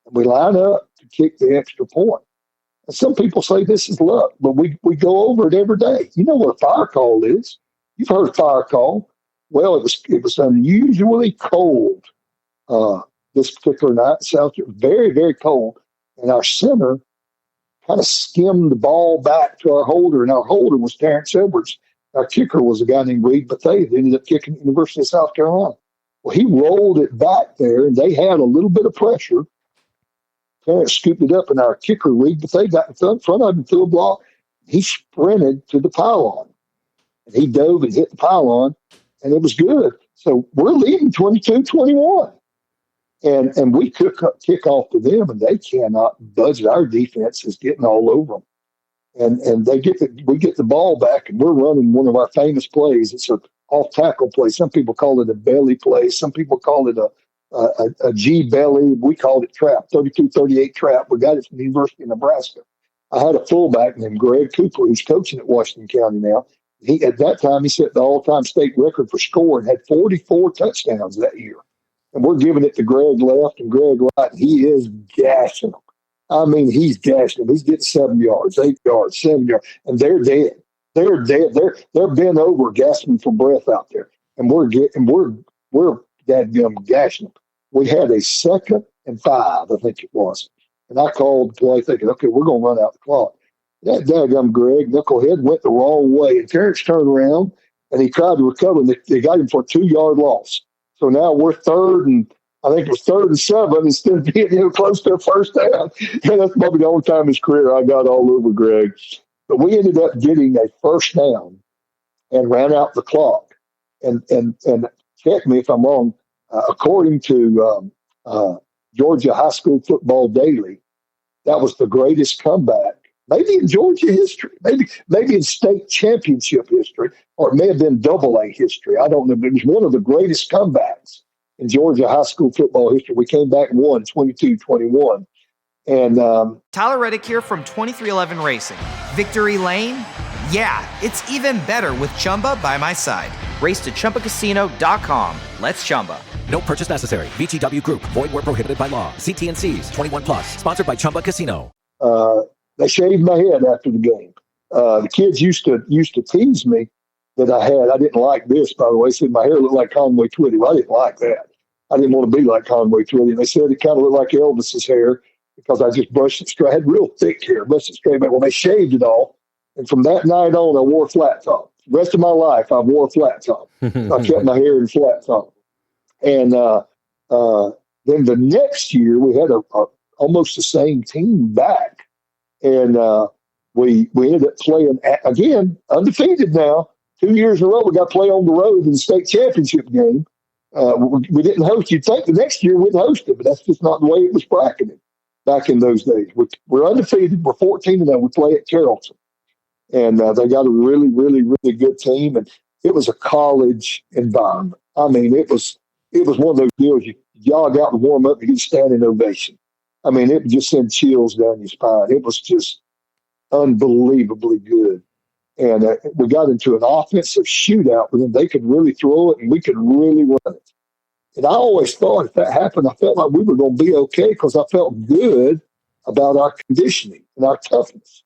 And we line up to kick the extra point. And some people say this is luck, but we go over it every day. You know what a fire call is. You've heard of fire call. Well, it was unusually cold this particular night in South Carolina. Very, very cold. And our center kind of skimmed the ball back to our holder, and our holder was Terrence Edwards. Our kicker was a guy named Reed Bethea that ended up kicking at the University of South Carolina. Well, he rolled it back there, and they had a little bit of pressure. Terrence scooped it up, and our kicker, Reed Bethea, got in front of him, threw a block. He sprinted to the pylon, and he dove and hit the pylon, and it was good. So we're leading 22-21. And we kick off to them, and they cannot budge. Our defense is getting all over them. And we get the ball back, and we're running one of our famous plays. It's an off-tackle play. Some people call it a belly play. Some people call it a G belly. We called it trap, 32-38 trap. We got it from the University of Nebraska. I had a fullback named Greg Cooper, who's coaching at Washington County now. At that time, he set the all-time state record for scoring, had 44 touchdowns that year. And we're giving it to Greg left and Greg right. And he is gashing them. I mean, he's gashing them. He's getting 7 yards, 8 yards, 7 yards, and they're dead. They're dead. They're bent over, gasping for breath out there. And we're dadgum gashing them. We had a 2nd and 5, I think it was. And I called the play thinking, okay, we're going to run out the clock. That dadgum Greg knucklehead went the wrong way. And Terrence turned around, and he tried to recover, and they got him for a 2-yard loss. So now we're 3rd and I think it was 3rd and 7 instead of being close to a first down. And that's probably the only time in his career I got all over Greg. But we ended up getting a first down and ran out the clock. And check me if I'm wrong, according to Georgia High School Football Daily, that was the greatest comeback, maybe in Georgia history, maybe in state championship history, or it may have been AA history. I don't know, but it was one of the greatest comebacks in Georgia high school football history. We came back and won 22-21. And Tyler Reddick here from 2311 Racing. Victory Lane? Yeah, it's even better with Chumba by my side. Race to ChumbaCasino.com. Let's Chumba. No purchase necessary. VGW Group. Void where prohibited by law. See T&Cs. 21 plus. Sponsored by Chumba Casino. They shaved my head after the game. The kids used to tease me that I didn't like this, by the way. Said my hair looked like Conway Twitty. Well, I didn't like that. I didn't want to be like Conway Twitty. And they said it kind of looked like Elvis's hair because I just brushed it straight. I had real thick hair, brushed it straight back. Well, they shaved it all. And from that night on, I wore a flat top. The rest of my life, I wore a flat top. I kept my hair in flat top. And then the next year, we had almost the same team back. And we ended up playing, again, undefeated now. 2 years in a row, we got to play on the road in the state championship game. We didn't host. You'd think the next year we'd host it, but that's just not the way it was bracketed back in those days. We're undefeated. We're 14-0. We play at Carrollton. And they got a really, really, really good team. And it was a college environment. I mean, it was one of those deals you jog out and warm up and you stand in ovation. I mean, it just sent chills down your spine. It was just unbelievably good. And we got into an offensive shootout with them. They could really throw it, and we could really run it. And I always thought if that happened, I felt like we were going to be okay because I felt good about our conditioning and our toughness.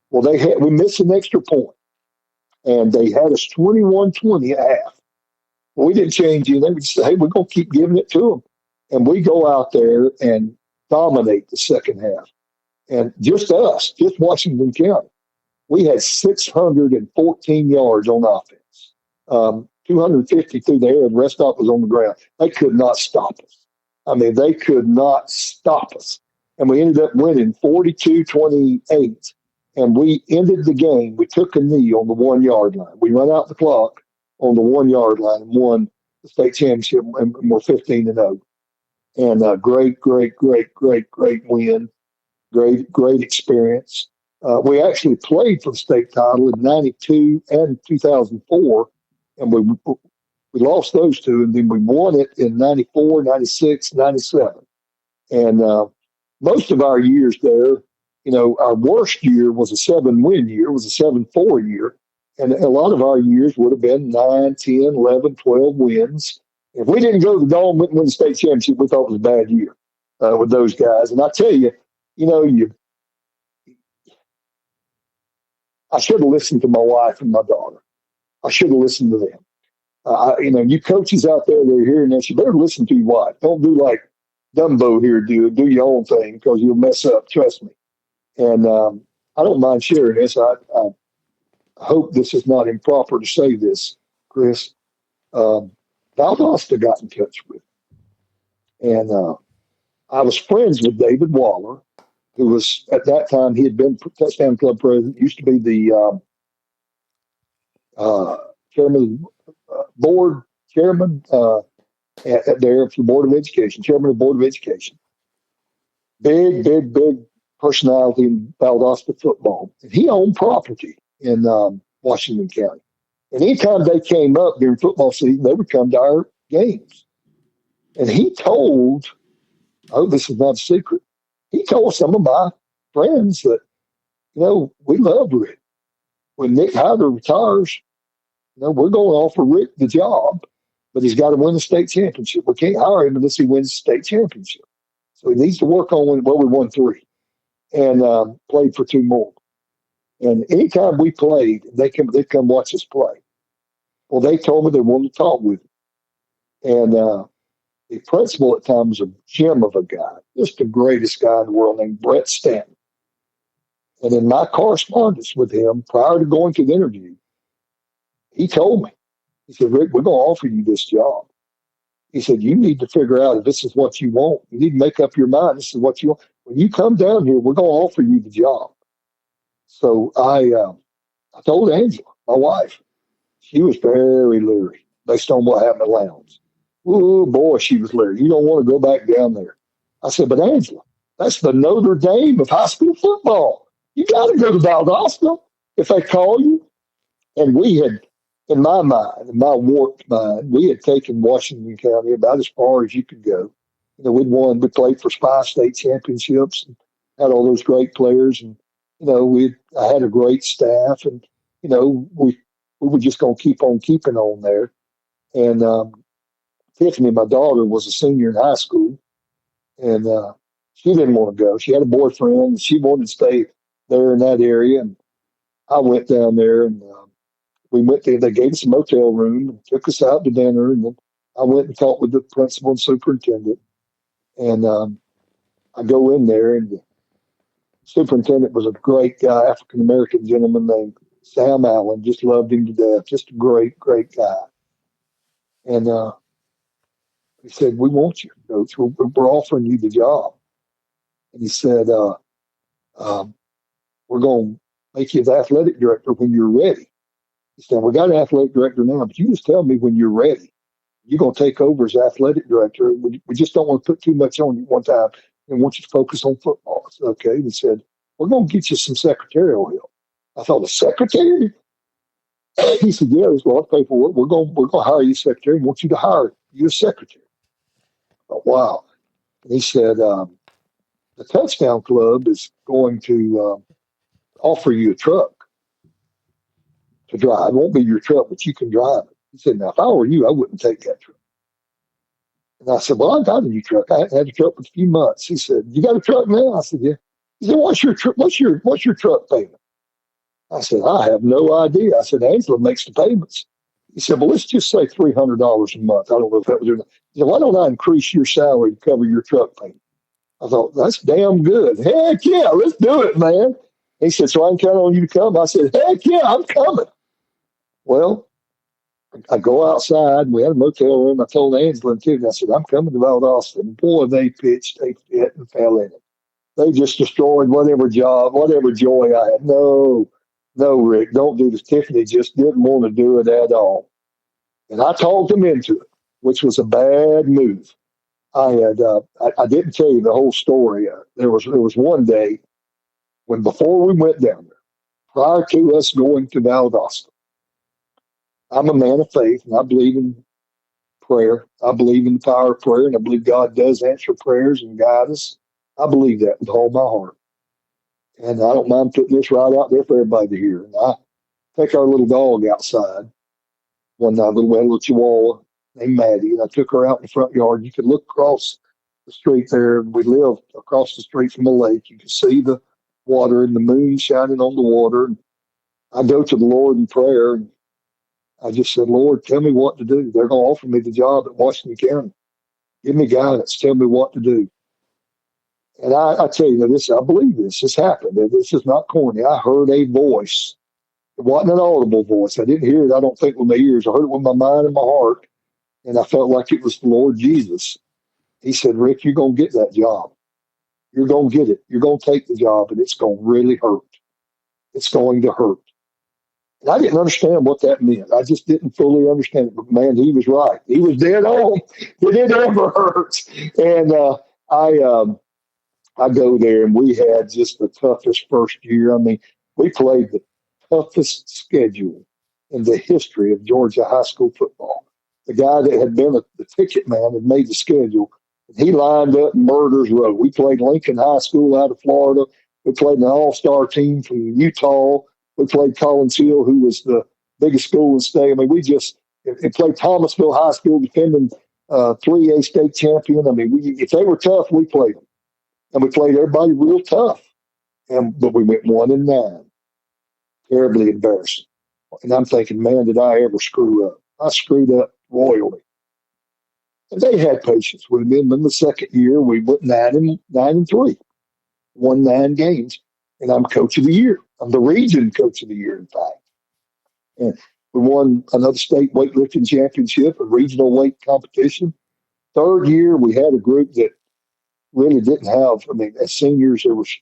Well, we missed an extra point, and they had us 21-20 at half. Well, we didn't change anything. We just said, hey, we're going to keep giving it to them. And we go out there and dominate the second half. And just us, just Washington County, we had 614 yards on offense, 250 through the air, and the rest of it was on the ground. They could not stop us. I mean, they could not stop us. And we ended up winning 42-28. And we ended the game. We took a knee on the 1 yard line. We run out the clock on the 1 yard line and won the state championship, and we're 15-0. And great win. Great experience. We actually played for the state title in 92 and 2004, and we lost those two, and then we won it in 94, 96, 97. And most of our years there, our worst year was a 7-win year, was a 7-4 year. And a lot of our years would have been 9, 10, 11, 12 wins. If we didn't go to the Dome and win the state championship, we thought it was a bad year with those guys. And I tell you, I should have listened to my wife and my daughter. I should have listened to them. You coaches out there that are hearing this, you better listen to your wife. Don't do like Dumbo here, do your own thing because you'll mess up. Trust me. And I don't mind sharing this. I hope this is not improper to say this, Chris. Valdosta got in touch with me. And I was friends with David Waller, who was, at that time, he had been Touchdown Club president, used to be the chairman there for the Board of Education, chairman of the Board of Education. Big personality in Valdosta football. And he owned property in Washington County. And anytime they came up during football season, they would come to our games. And he told, I hope this is not a secret, he told some of my friends that, we love Rick. When Nick Hyder retires, we're going to offer Rick the job, but he's got to win the state championship. We can't hire him unless he wins the state championship. So he needs to work on we won 3 and played for 2 more. And anytime we played, they'd come watch us play. Well, they told me they wanted to talk with him. And the principal at times was a gem of a guy, just the greatest guy in the world, named Brett Stanton. And in my correspondence with him prior to going to the interview, he told me, he said, Rick, we're going to offer you this job. He said, you need to figure out if this is what you want. You need to make up your mind. This is what you want. When you come down here, we're going to offer you the job. So I told Angela, my wife. She was very leery based on what happened at Lowndes. Oh, boy, she was leery. You don't want to go back down there. I said, but Angela, that's the Notre Dame of high school football. You got to go to Valdosta if they call you. And we had, in my mind, in my warped mind, we had taken Washington County about as far as you could go. We played for 5 state championships and had all those great players. And, I had a great staff, and, we were just going to keep on keeping on there. And Tiffany, my daughter, was a senior in high school, and she didn't want to go. She had a boyfriend, and she wanted to stay there in that area. And I went down there, and we went there. They gave us a motel room and took us out to dinner. And then I went and talked with the principal and superintendent. And I go in there, and the superintendent was a great guy, African-American gentleman named Sam Allen. Just loved him to death. Just a great guy. And he said, we want you, Coach. We're offering you the job. And he said, we're going to make you the athletic director when you're ready. He said, we got an athletic director now, but you just tell me when you're ready. You're going to take over as athletic director. We just don't want to put too much on you one time and want you to focus on football. I said, okay. And he said, we're going to get you some secretarial help. I thought, a secretary? He said, yeah, there's a lot of paperwork. We're going to hire you a secretary. We want you to hire you a secretary. I thought, wow. And he said, the Touchdown Club is going to offer you a truck to drive. It won't be your truck, but you can drive it. He said, now, if I were you, I wouldn't take that truck. And I said, well, I got a new truck. I hadn't had a truck for a few months. He said, you got a truck now? I said, yeah. He said, what's your truck payment? I said, I have no idea. I said, Angela makes the payments. He said, well, let's just say $300 a month. I don't know if that was enough. He said, why don't I increase your salary to cover your truck payment? I thought, that's damn good. Heck yeah, let's do it, man. He said, so I can count on you to come? I said, heck yeah, I'm coming. Well, I go outside. We had a motel room. I told Angela and Tiffany, I said, I'm coming to Valdosta. Boy, they pitched, they fit and fell in it. They just destroyed whatever joy I had. No, Rick, don't do this. Tiffany just didn't want to do it at all. And I talked them into it, which was a bad move. I didn't tell you the whole story. There was one day when before we went down there, prior to us going to Valdosta, I'm a man of faith, and I believe in prayer. I believe in the power of prayer, and I believe God does answer prayers and guide us. I believe that with all my heart. And I don't mind putting this right out there for everybody to hear. And I take our little dog outside one night, little Chihuahua named Maddie, and I took her out in the front yard. You could look across the street there. We live across the street from a lake. You could see the water and the moon shining on the water. And I go to the Lord in prayer, and I just said, Lord, tell me what to do. They're going to offer me the job at Washington County. Give me guidance. Tell me what to do. And I tell you, I believe this. This happened. This is not corny. I heard a voice. It wasn't an audible voice. I didn't hear it, I don't think, with my ears. I heard it with my mind and my heart. And I felt like it was the Lord Jesus. He said, Rick, you're going to get that job. You're going to get it. You're going to take the job, and it's going to really hurt. It's going to hurt. And I didn't understand what that meant. I just didn't fully understand it. But, man, he was right. He was dead on. It ever hurts. And I go there, and we had just the toughest first year. I mean, we played the toughest schedule in the history of Georgia high school football. The guy that had been the ticket man had made the schedule. He lined up Murders Row. We played Lincoln High School out of Florida. We played an all-star team from Utah. We played Collins Hill, who was the biggest school in the state. I mean, we played Thomasville High School, defending 3A state champion. I mean, if they were tough, we played them. And we played everybody real tough. But we went 1-9. Terribly embarrassing. And I'm thinking, man, did I ever screw up? I screwed up royally. And they had patience with me. And then the second year, we went 9-3, won 9 games. And I'm coach of the year. I'm the region coach of the year, in fact. And we won another state weightlifting championship, a regional weight competition. Third year, we had a group that really didn't have, I mean, as seniors, there was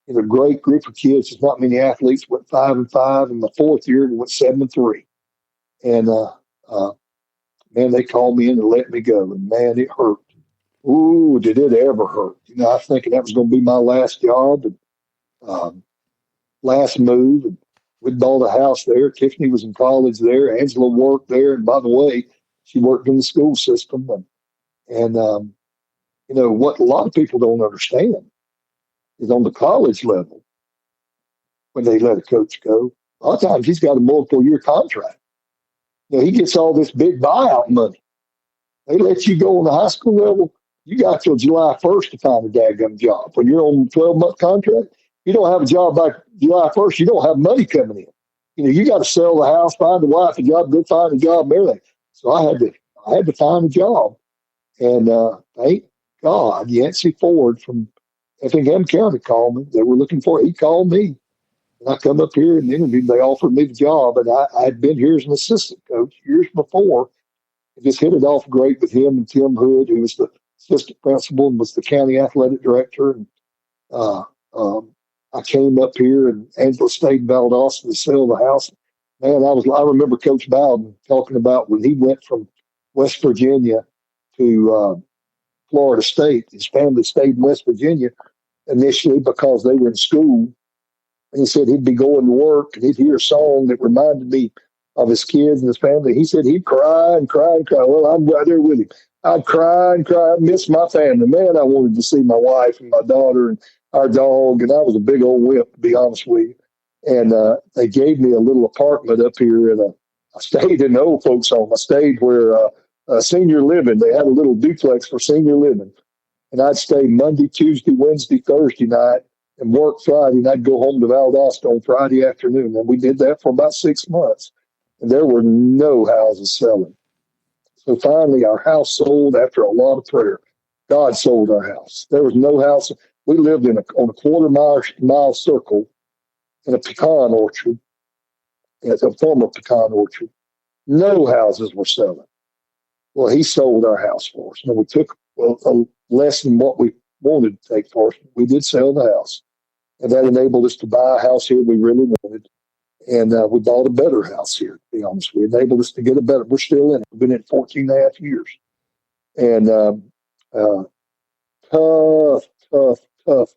a great group of kids. There's not many athletes. Went 5-5. And the fourth year, we went 7-3. And, man, they called me in and let me go. And, man, it hurt. Ooh, did it ever hurt. I was thinking that was going to be my last job and last move. And we'd bought a house there. Tiffany was in college there. Angela worked there. And, by the way, she worked in the school system. And what a lot of people don't understand is on the college level, when they let a coach go, a lot of times he's got a multiple-year contract. He gets all this big buyout money. They let you go on the high school level. You got till July 1st to find a daggum job. When you're on a 12-month contract, you don't have a job by July 1st. You don't have money coming in. You got to sell the house, find a wife a job, go find a job, and everything. So I had to find a job. And thank God, Yancey Ford from Effingham County called me. They were looking for it. He called me. And I come up here and interviewed. They offered me the job. And I had been here as an assistant coach years before. I just hit it off great with him and Tim Hood, who was the assistant principal and was the county athletic director. And I came up here, and Angela stayed in Valdosta to sell the house. Man, I remember Coach Bowden talking about when he went from West Virginia to Florida State. His family stayed in West Virginia initially because they were in school. And he said he'd be going to work and he'd hear a song that reminded me of his kids and his family. He said he'd cry and cry and cry. Well, I'm right there with him. I'd cry and cry. I miss my family. Man, I wanted to see my wife and my daughter and our dog. And I was a big old whip, to be honest with you. And they gave me a little apartment up here. I stayed in the old folks' home. I stayed where senior living. They had a little duplex for senior living. And I'd stay Monday, Tuesday, Wednesday, Thursday night and work Friday. And I'd go home to Valdosta on Friday afternoon. And we did that for about 6 months. And there were no houses selling. So finally, our house sold after a lot of prayer. God sold our house. There was no house. We lived on a quarter-mile circle in a pecan orchard, a former pecan orchard. No houses were selling. Well, he sold our house for us. And we took less than what we wanted to take for us. We did sell the house. And that enabled us to buy a house here we really wanted. And we bought a better house here, to be honest. We enabled us to get a better. We're still in it. We've been in it 14 and a half years. And tough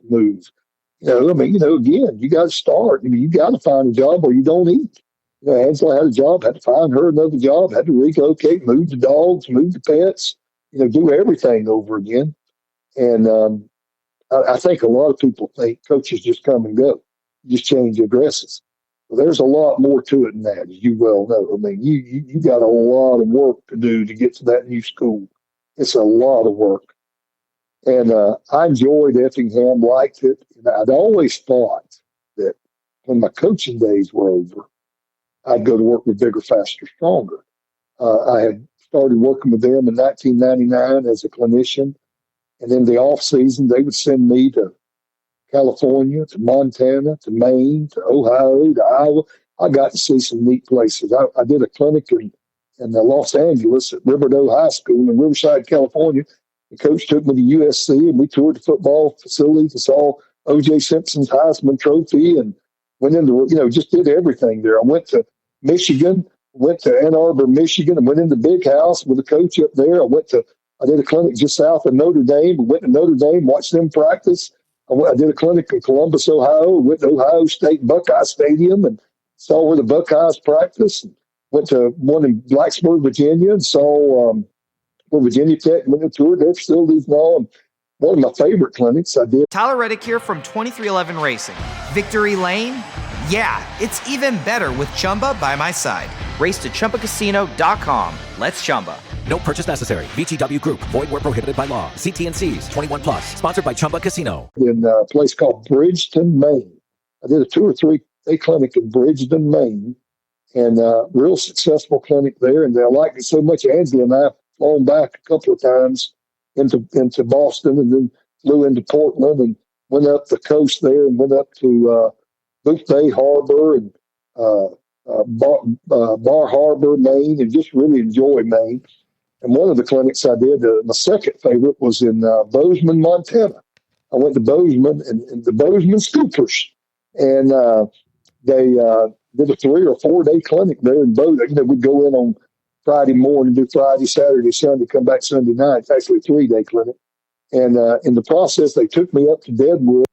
move. Again, you got to start. You got to find a job or you don't eat. Angela had a job, had to find her another job, had to relocate, move the dogs, move the pets, do everything over again. And I think a lot of people think coaches just come and go, just change addresses. Well, there's a lot more to it than that, as you well know. I mean, you got a lot of work to do to get to that new school. It's a lot of work. And I enjoyed Effingham, liked it. And I'd always thought that when my coaching days were over, I'd go to work with Bigger, Faster, Stronger. I had started working with them in 1999 as a clinician. And in the off season, they would send me to California, to Montana, to Maine, to Ohio, to Iowa. I got to see some neat places. I did a clinic in Los Angeles at Riverdale High School in Riverside, California. The coach took me to USC, and we toured the football facilities and saw O.J. Simpson's Heisman Trophy and went into, just did everything there. I went to Michigan, went to Ann Arbor, Michigan, and went into Big House with a coach up there. I did a clinic just south of Notre Dame. We went to Notre Dame, watched them practice. I did a clinic in Columbus, Ohio. Went to Ohio State Buckeye Stadium and saw where the Buckeyes practice. Went to one in Blacksburg, Virginia, and saw where Virginia Tech went and toured their facilities and all. And one of my favorite clinics I did. Tyler Reddick here from 2311 Racing. Victory Lane? Yeah, it's even better with Chumba by my side. Race to ChumbaCasino.com. Let's Chumba. No purchase necessary. VGW Group. Void where prohibited by law. See T&Cs. 21 plus. Sponsored by Chumba Casino. In a place called Bridgeton, Maine. I did a 2 or 3 day clinic in Bridgeton, Maine, and real successful clinic there. And I liked it so much. Angela and I have flown back a couple of times into Boston, and then flew into Portland and went up the coast there and went up to Booth Bay Harbor and Bar Harbor, Maine, and just really enjoyed Maine. And one of the clinics I did, my second favorite, was in Bozeman, Montana. I went to Bozeman and the Bozeman Scoopers, and they did a 3 or 4 day clinic there in Bozeman. We'd go in on Friday morning, do Friday, Saturday, Sunday, come back Sunday night. It's actually a 3 day clinic. And in the process, they took me up to Deadwood,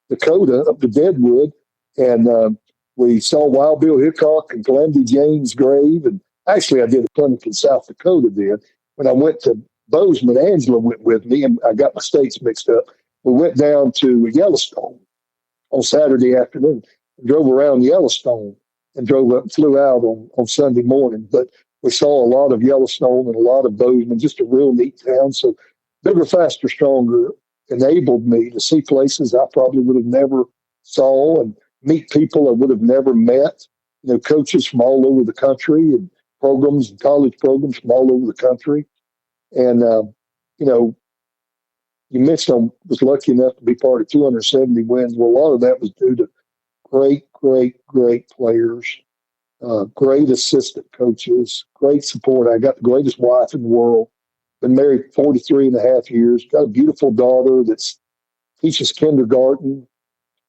Dakota, up to Deadwood, and we saw Wild Bill Hickok and Calamity Jane's grave. And actually, I did a clinic in South Dakota then. When I went to Bozeman, Angela went with me, and I got my states mixed up. We went down to Yellowstone on Saturday afternoon, and drove around Yellowstone, and drove up and flew out on Sunday morning. But we saw a lot of Yellowstone and a lot of Bozeman, just a real neat town. So Bigger, Faster, Stronger enabled me to see places I probably would have never saw and meet people I would have never met, coaches from all over the country and programs and college programs from all over the country. And, you mentioned I was lucky enough to be part of 270 wins. Well, a lot of that was due to great players, great assistant coaches, great support. I got the greatest wife in the world. Been married 43 and a half years. Got a beautiful daughter that teaches kindergarten.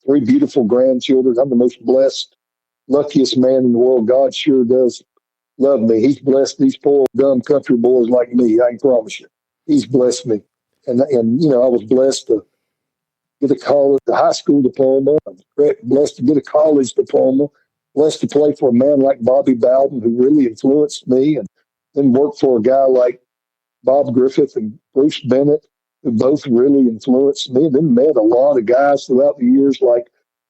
3 beautiful grandchildren. I'm the most blessed, luckiest man in the world. God sure does love me. He's blessed these poor, dumb country boys like me. I can promise you. He's blessed me. And I was blessed to get a high school diploma. I was blessed to get a college diploma. Blessed to play for a man like Bobby Bowden, who really influenced me, and then work for a guy like Bob Griffith and Bruce Bennett, who both really influenced me. And then met a lot of guys throughout the years, like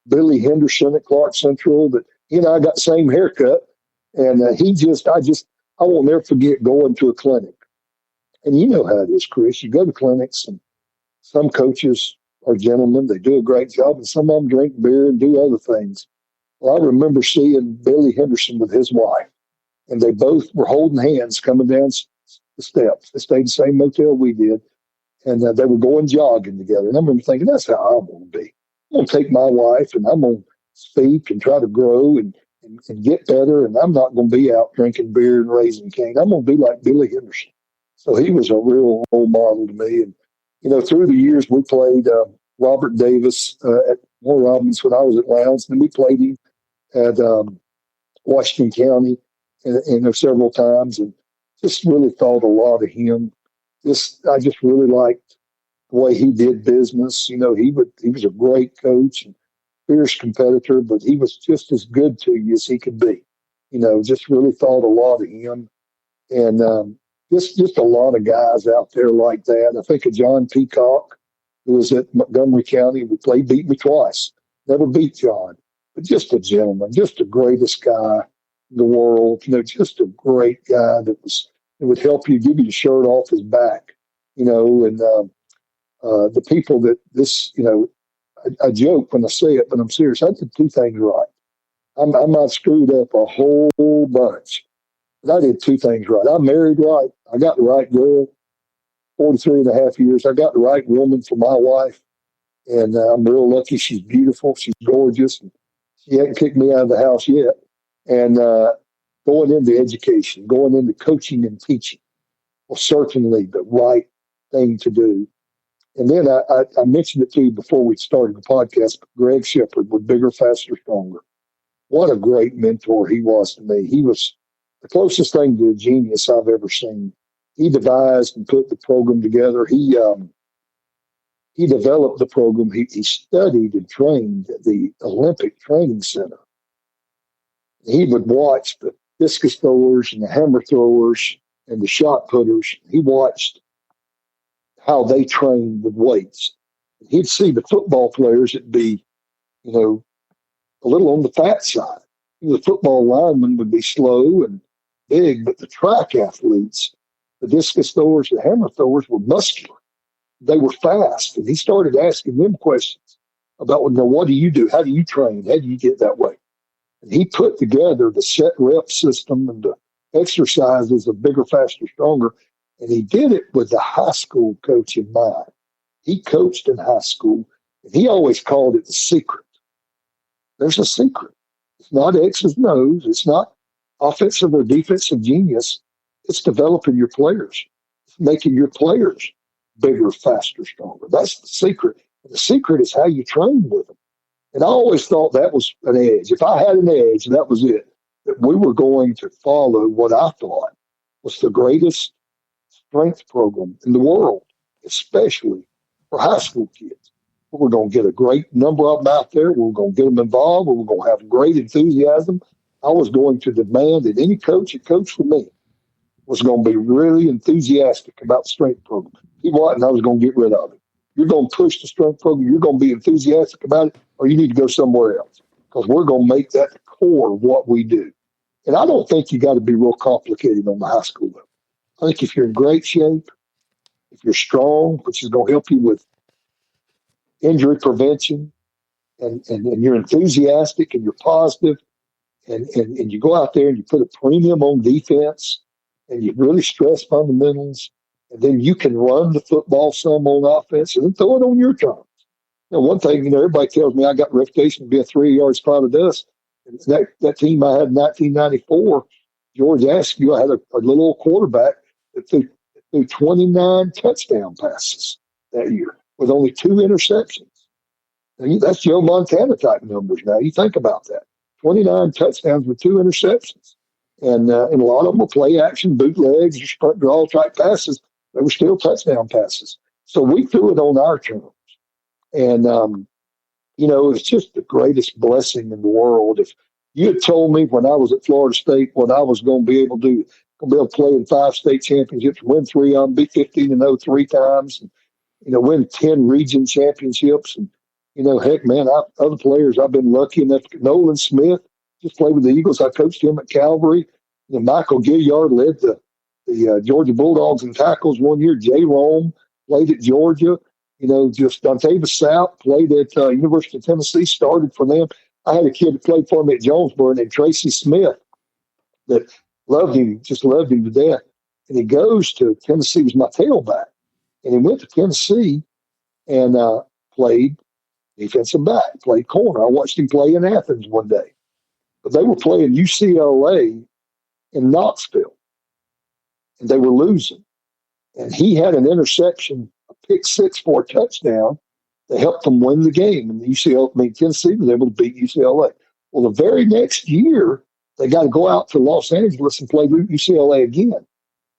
Billy Henderson at Clark Central, that he and I got the same haircut. And I won't never forget going to a clinic. And you know how it is, Chris. You go to clinics, and some coaches are gentlemen. They do a great job, and some of them drink beer and do other things. Well, I remember seeing Billy Henderson with his wife, and they both were holding hands coming down the steps. They stayed in the same motel we did, and they were going jogging together. And I remember thinking, that's how I want to be. I'm going to take my wife, and I'm going to speak and try to grow and get better, and I'm not going to be out drinking beer and raising cane. I'm going to be like Billy Henderson. So he was a real role model to me. And, you know, through the years, we played Robert Davis at Moore Robbins when I was at Lowndes, and we played him at Washington County several times, and just really thought a lot of him. I just really liked the way he did business. You know, he was a great coach and fierce competitor, but he was just as good to you as he could be. You know, just really thought a lot of him. And just a lot of guys out there like that. I think of John Peacock, who was at Montgomery County. Beat me twice. Never beat John, but just a gentleman, just the greatest guy in the world. You know, just a great guy that would help you, give you the shirt off his back. You know, and the people that this, you know, I joke when I say it, but I'm serious. I did two things right. I might have screwed up a whole bunch, but I did two things right. I married right. I got the right girl, 43 and a half years. I got the right woman for my wife, and I'm real lucky. She's beautiful. She's gorgeous. And she hasn't kicked me out of the house yet. And going into education, going into coaching and teaching was certainly the right thing to do. And then I mentioned it to you before we started the podcast, but Greg Shepard with Bigger, Faster, Stronger. What a great mentor he was to me. He was the closest thing to a genius I've ever seen. He devised and put the program together. He developed the program. He studied and trained at the Olympic Training Center. He would watch the discus throwers and the hammer throwers and the shot putters. He watched how they trained with weights. He'd see the football players that'd be, you know, a little on the fat side. The football linemen would be slow and big, but the track athletes, the discus throwers, the hammer throwers were muscular. They were fast. And he started asking them questions about, well, now, what do you do? How do you train? How do you get that way? And he put together the set rep system and the exercises of Bigger, Faster, Stronger. And he did it with the high school coach in mind. He coached in high school, and he always called it the secret. There's a secret. It's not X's and O's. It's not offensive or defensive genius. It's developing your players. It's making your players bigger, faster, stronger. That's the secret. And the secret is how you train with them. And I always thought that was an edge. If I had an edge, that was it. That we were going to follow what I thought was the greatest strength program in the world, especially for high school kids. We're going to get a great number of them out there. We're going to get them involved. We're going to have great enthusiasm. I was going to demand that any coach that coached for me was going to be really enthusiastic about the strength program. He wasn't, I was going to get rid of it. You're going to push the strength program. You're going to be enthusiastic about it, or you need to go somewhere else, because we're going to make that the core of what we do. And I don't think you got to be real complicated on the high school level. I think if you're in great shape, if you're strong, which is going to help you with injury prevention, and you're enthusiastic and you're positive, and you go out there and you put a premium on defense, and you really stress fundamentals, and then you can run the football some on offense and then throw it on your terms. Now, one thing, you know, everybody tells me I got a reputation to be a 3-yard cloud of dust. And that team I had in 1994, George Askew, I had a little old quarterback that threw 29 touchdown passes that year with only 2 interceptions. Now, that's Joe Montana type numbers now. You think about that. 29 touchdowns with 2 interceptions. And a lot of them were play action, bootlegs, or sprint draw type passes. They were still touchdown passes. So we threw it on our terms. And, you know, it's just the greatest blessing in the world. If you had told me when I was at Florida State what I was going to be able to do going to be able to play in 5 state championships, win 3 of them, be 15-0 3 times, and, win 10 region championships. And, heck, man, other players I've been lucky enough. Nolan Smith just played with the Eagles. I coached him at Calvary. Michael Gilliard led the Georgia Bulldogs in tackles one year. Jay Rome played at Georgia. Just Dontavis South played at University of Tennessee, started for them. I had a kid that played for me at Jonesboro named Tracy Smith that just loved him to death. And he goes to Tennessee, was my tailback. And he went to Tennessee and played defensive back, played corner. I watched him play in Athens one day. But they were playing UCLA in Knoxville, and they were losing. And he had an interception, a pick 6 for a touchdown that helped them win the game. And Tennessee was able to beat UCLA. Well, the very next year, they got to go out to Los Angeles and play UCLA again.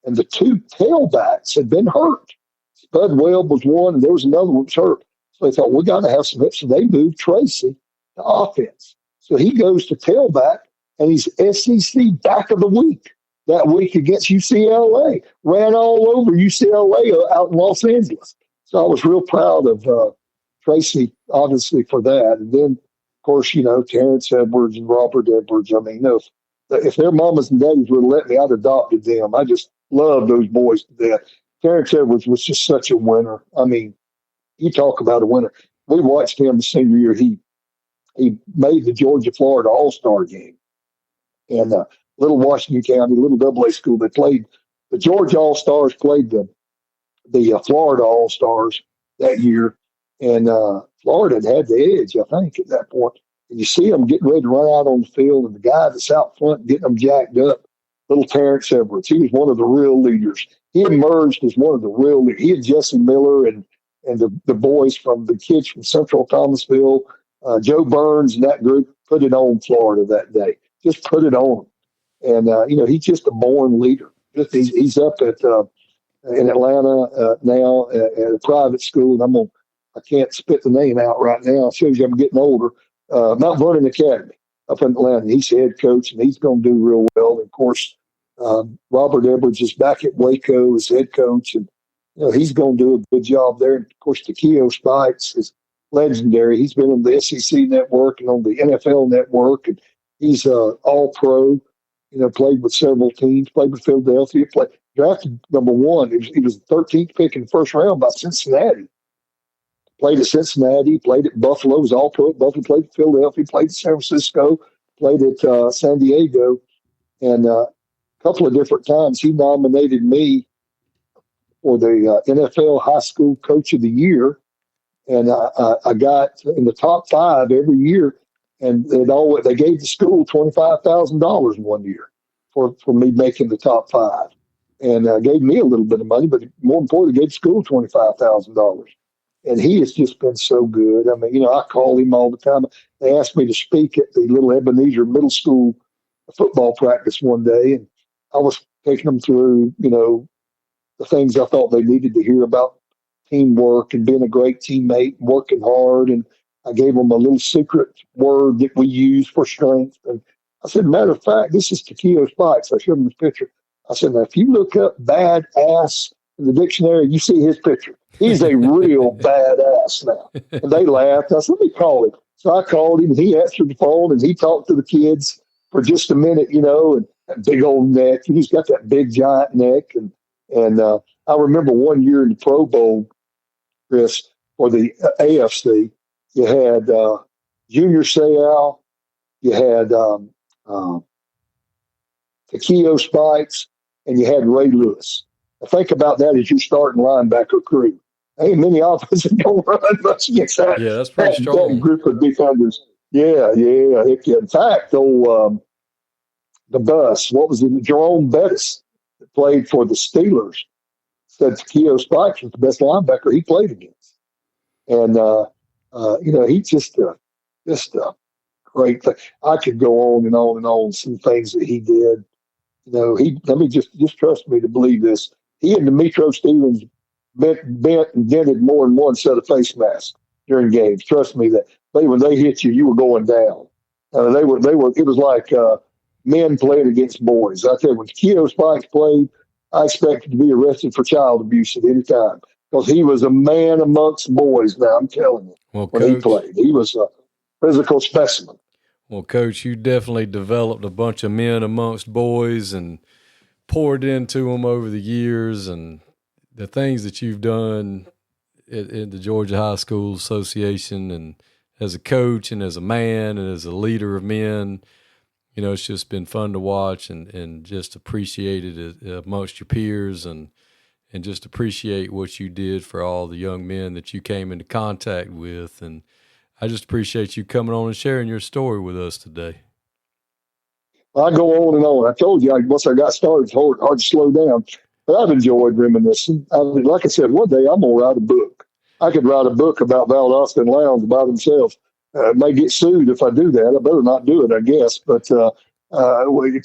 And the 2 tailbacks had been hurt. Spud Webb was one, and there was another one that was hurt. So they thought, we got to have some hits. So they moved Tracy to offense. So he goes to tailback, and he's SEC back of the week that week against UCLA. Ran all over UCLA out in Los Angeles. So I was real proud of Tracy, obviously, for that. And then, of course, Terrence Edwards and Robert Edwards. I mean, if their mamas and daddies would have let me, I'd adopted them. I just love those boys to death. Terrence Edwards was just such a winner. I mean, you talk about a winner. We watched him the senior year. He made the Georgia-Florida All-Star game. And Little Washington County, little AA school, they played. The Georgia All-Stars played the Florida All-Stars that year. And Florida had the edge, I think, at that point. And you see them getting ready to run out on the field, and the guy that's out front getting them jacked up, little Terrence Edwards, he was one of the real leaders. He emerged as one of the real leaders. He and Jesse Miller and the boys from the kids from Central Thomasville, Joe Burns and that group put it on Florida that day. Just put it on. And, he's just a born leader. He's up in Atlanta now at a private school. And I can't spit the name out right now. It shows you I'm getting older. Mount Vernon Academy up in Atlanta. He's head coach, and he's going to do real well. And of course, Robert Edwards is back at Waco as head coach, and he's going to do a good job there. And of course, Takeo Spikes is legendary. He's been on the SEC network and on the NFL network, and he's all pro. Played with several teams. Played with Philadelphia. Drafted number 1. He was the 13th pick in the first round by Cincinnati. Played at Cincinnati. Played at Buffalo. Was all pro at Buffalo. Played at Philadelphia. Played at San Francisco. Played at San Diego, and a couple of different times he nominated me for the NFL High School Coach of the Year, and I got in the top 5 every year. And they gave the school $25,000 one year for me making the top 5, and gave me a little bit of money, but more importantly, gave the school $25,000. And he has just been so good. I mean, I call him all the time. They asked me to speak at the little Ebenezer Middle School football practice one day, and I was taking them through, the things I thought they needed to hear about teamwork and being a great teammate, working hard. And I gave them a little secret word that we use for strength. And I said, matter of fact, this is Takeo Spikes. I showed him this picture. I said, now, if you look up badass in the dictionary, you see his picture. He's a real badass now. And they laughed. I said, let me call him. So I called him. He answered the phone, and he talked to the kids for just a minute, and that big old neck. And he's got that big, giant neck. And I remember one year in the Pro Bowl, Chris, for the AFC, you had Junior Seau, you had Takeo Spikes, and you had Ray Lewis. Now think about that as your starting linebacker crew. Ain't many offenses don't run much against that. Yeah, that's pretty strong. That group of defenders. Yeah. In fact, the bus, what was it? Jerome Bettis that played for the Steelers said Takeo Spikes was the best linebacker he played against. And, he's just a great thing. I could go on and on and on some things that he did. Let me just trust me to believe this. He and Demetro Stevens bent and dented more than one set of face masks during games. Trust me that when they hit you, you were going down. It was like men playing against boys. I tell you, when Keto Spikes played, I expected to be arrested for child abuse at any time because he was a man amongst boys. Now I'm telling you, when he played, he was a physical specimen. Well, Coach, you definitely developed a bunch of men amongst boys and poured into them over the years, and the things that you've done in the Georgia High School Association and as a coach and as a man and as a leader of men, you know, it's just been fun to watch and just appreciate it amongst your peers and just appreciate what you did for all the young men that you came into contact with. And I just appreciate you coming on and sharing your story with us today. I go on and on. I told you, once I got started, it's hard to slow down. But I've enjoyed reminiscing. Like I said, one day I'm going to write a book. I could write a book about Valdosta and Lowndes by themselves. May get sued if I do that. I better not do it, I guess. But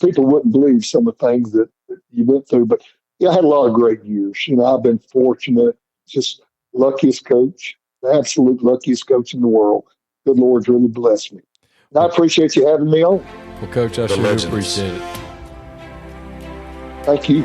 people wouldn't believe some of the things that you went through. But yeah, I had a lot of great years. You know, I've been fortunate. Just luckiest coach, the absolute luckiest coach in the world. Good Lord's really blessed me. And I appreciate you having me on. Well, Coach, I sure appreciate it. Thank you.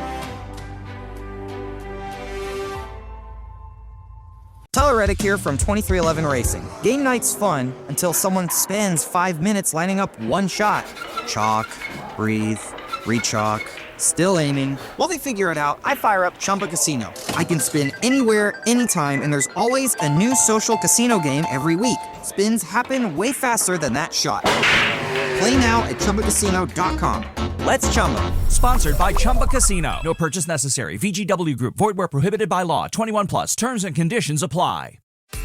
Tyler Reddick here from 2311 Racing. Game night's fun until someone spends 5 minutes lining up one shot. Chalk, breathe, re-chalk, still aiming. While they figure it out, I fire up Chumba Casino. I can spin anywhere, anytime, and there's always a new social casino game every week. Spins happen way faster than that shot. Play now at ChumbaCasino.com. Let's Chumba. Sponsored by Chumba Casino. No purchase necessary. VGW Group. Void where prohibited by law. 21 plus. Terms and conditions apply.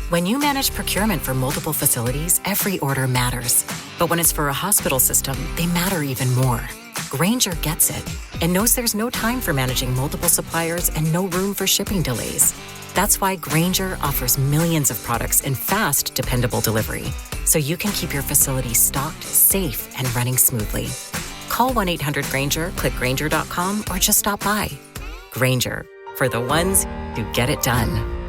When you manage procurement for multiple facilities, every order matters. But when it's for a hospital system, they matter even more. Grainger gets it and knows there's no time for managing multiple suppliers and no room for shipping delays. That's why Grainger offers millions of products in fast, dependable delivery, so you can keep your facility stocked, safe, and running smoothly. Call 1-800-GRAINGER, click Grainger.com, or just stop by. Grainger, for the ones who get it done.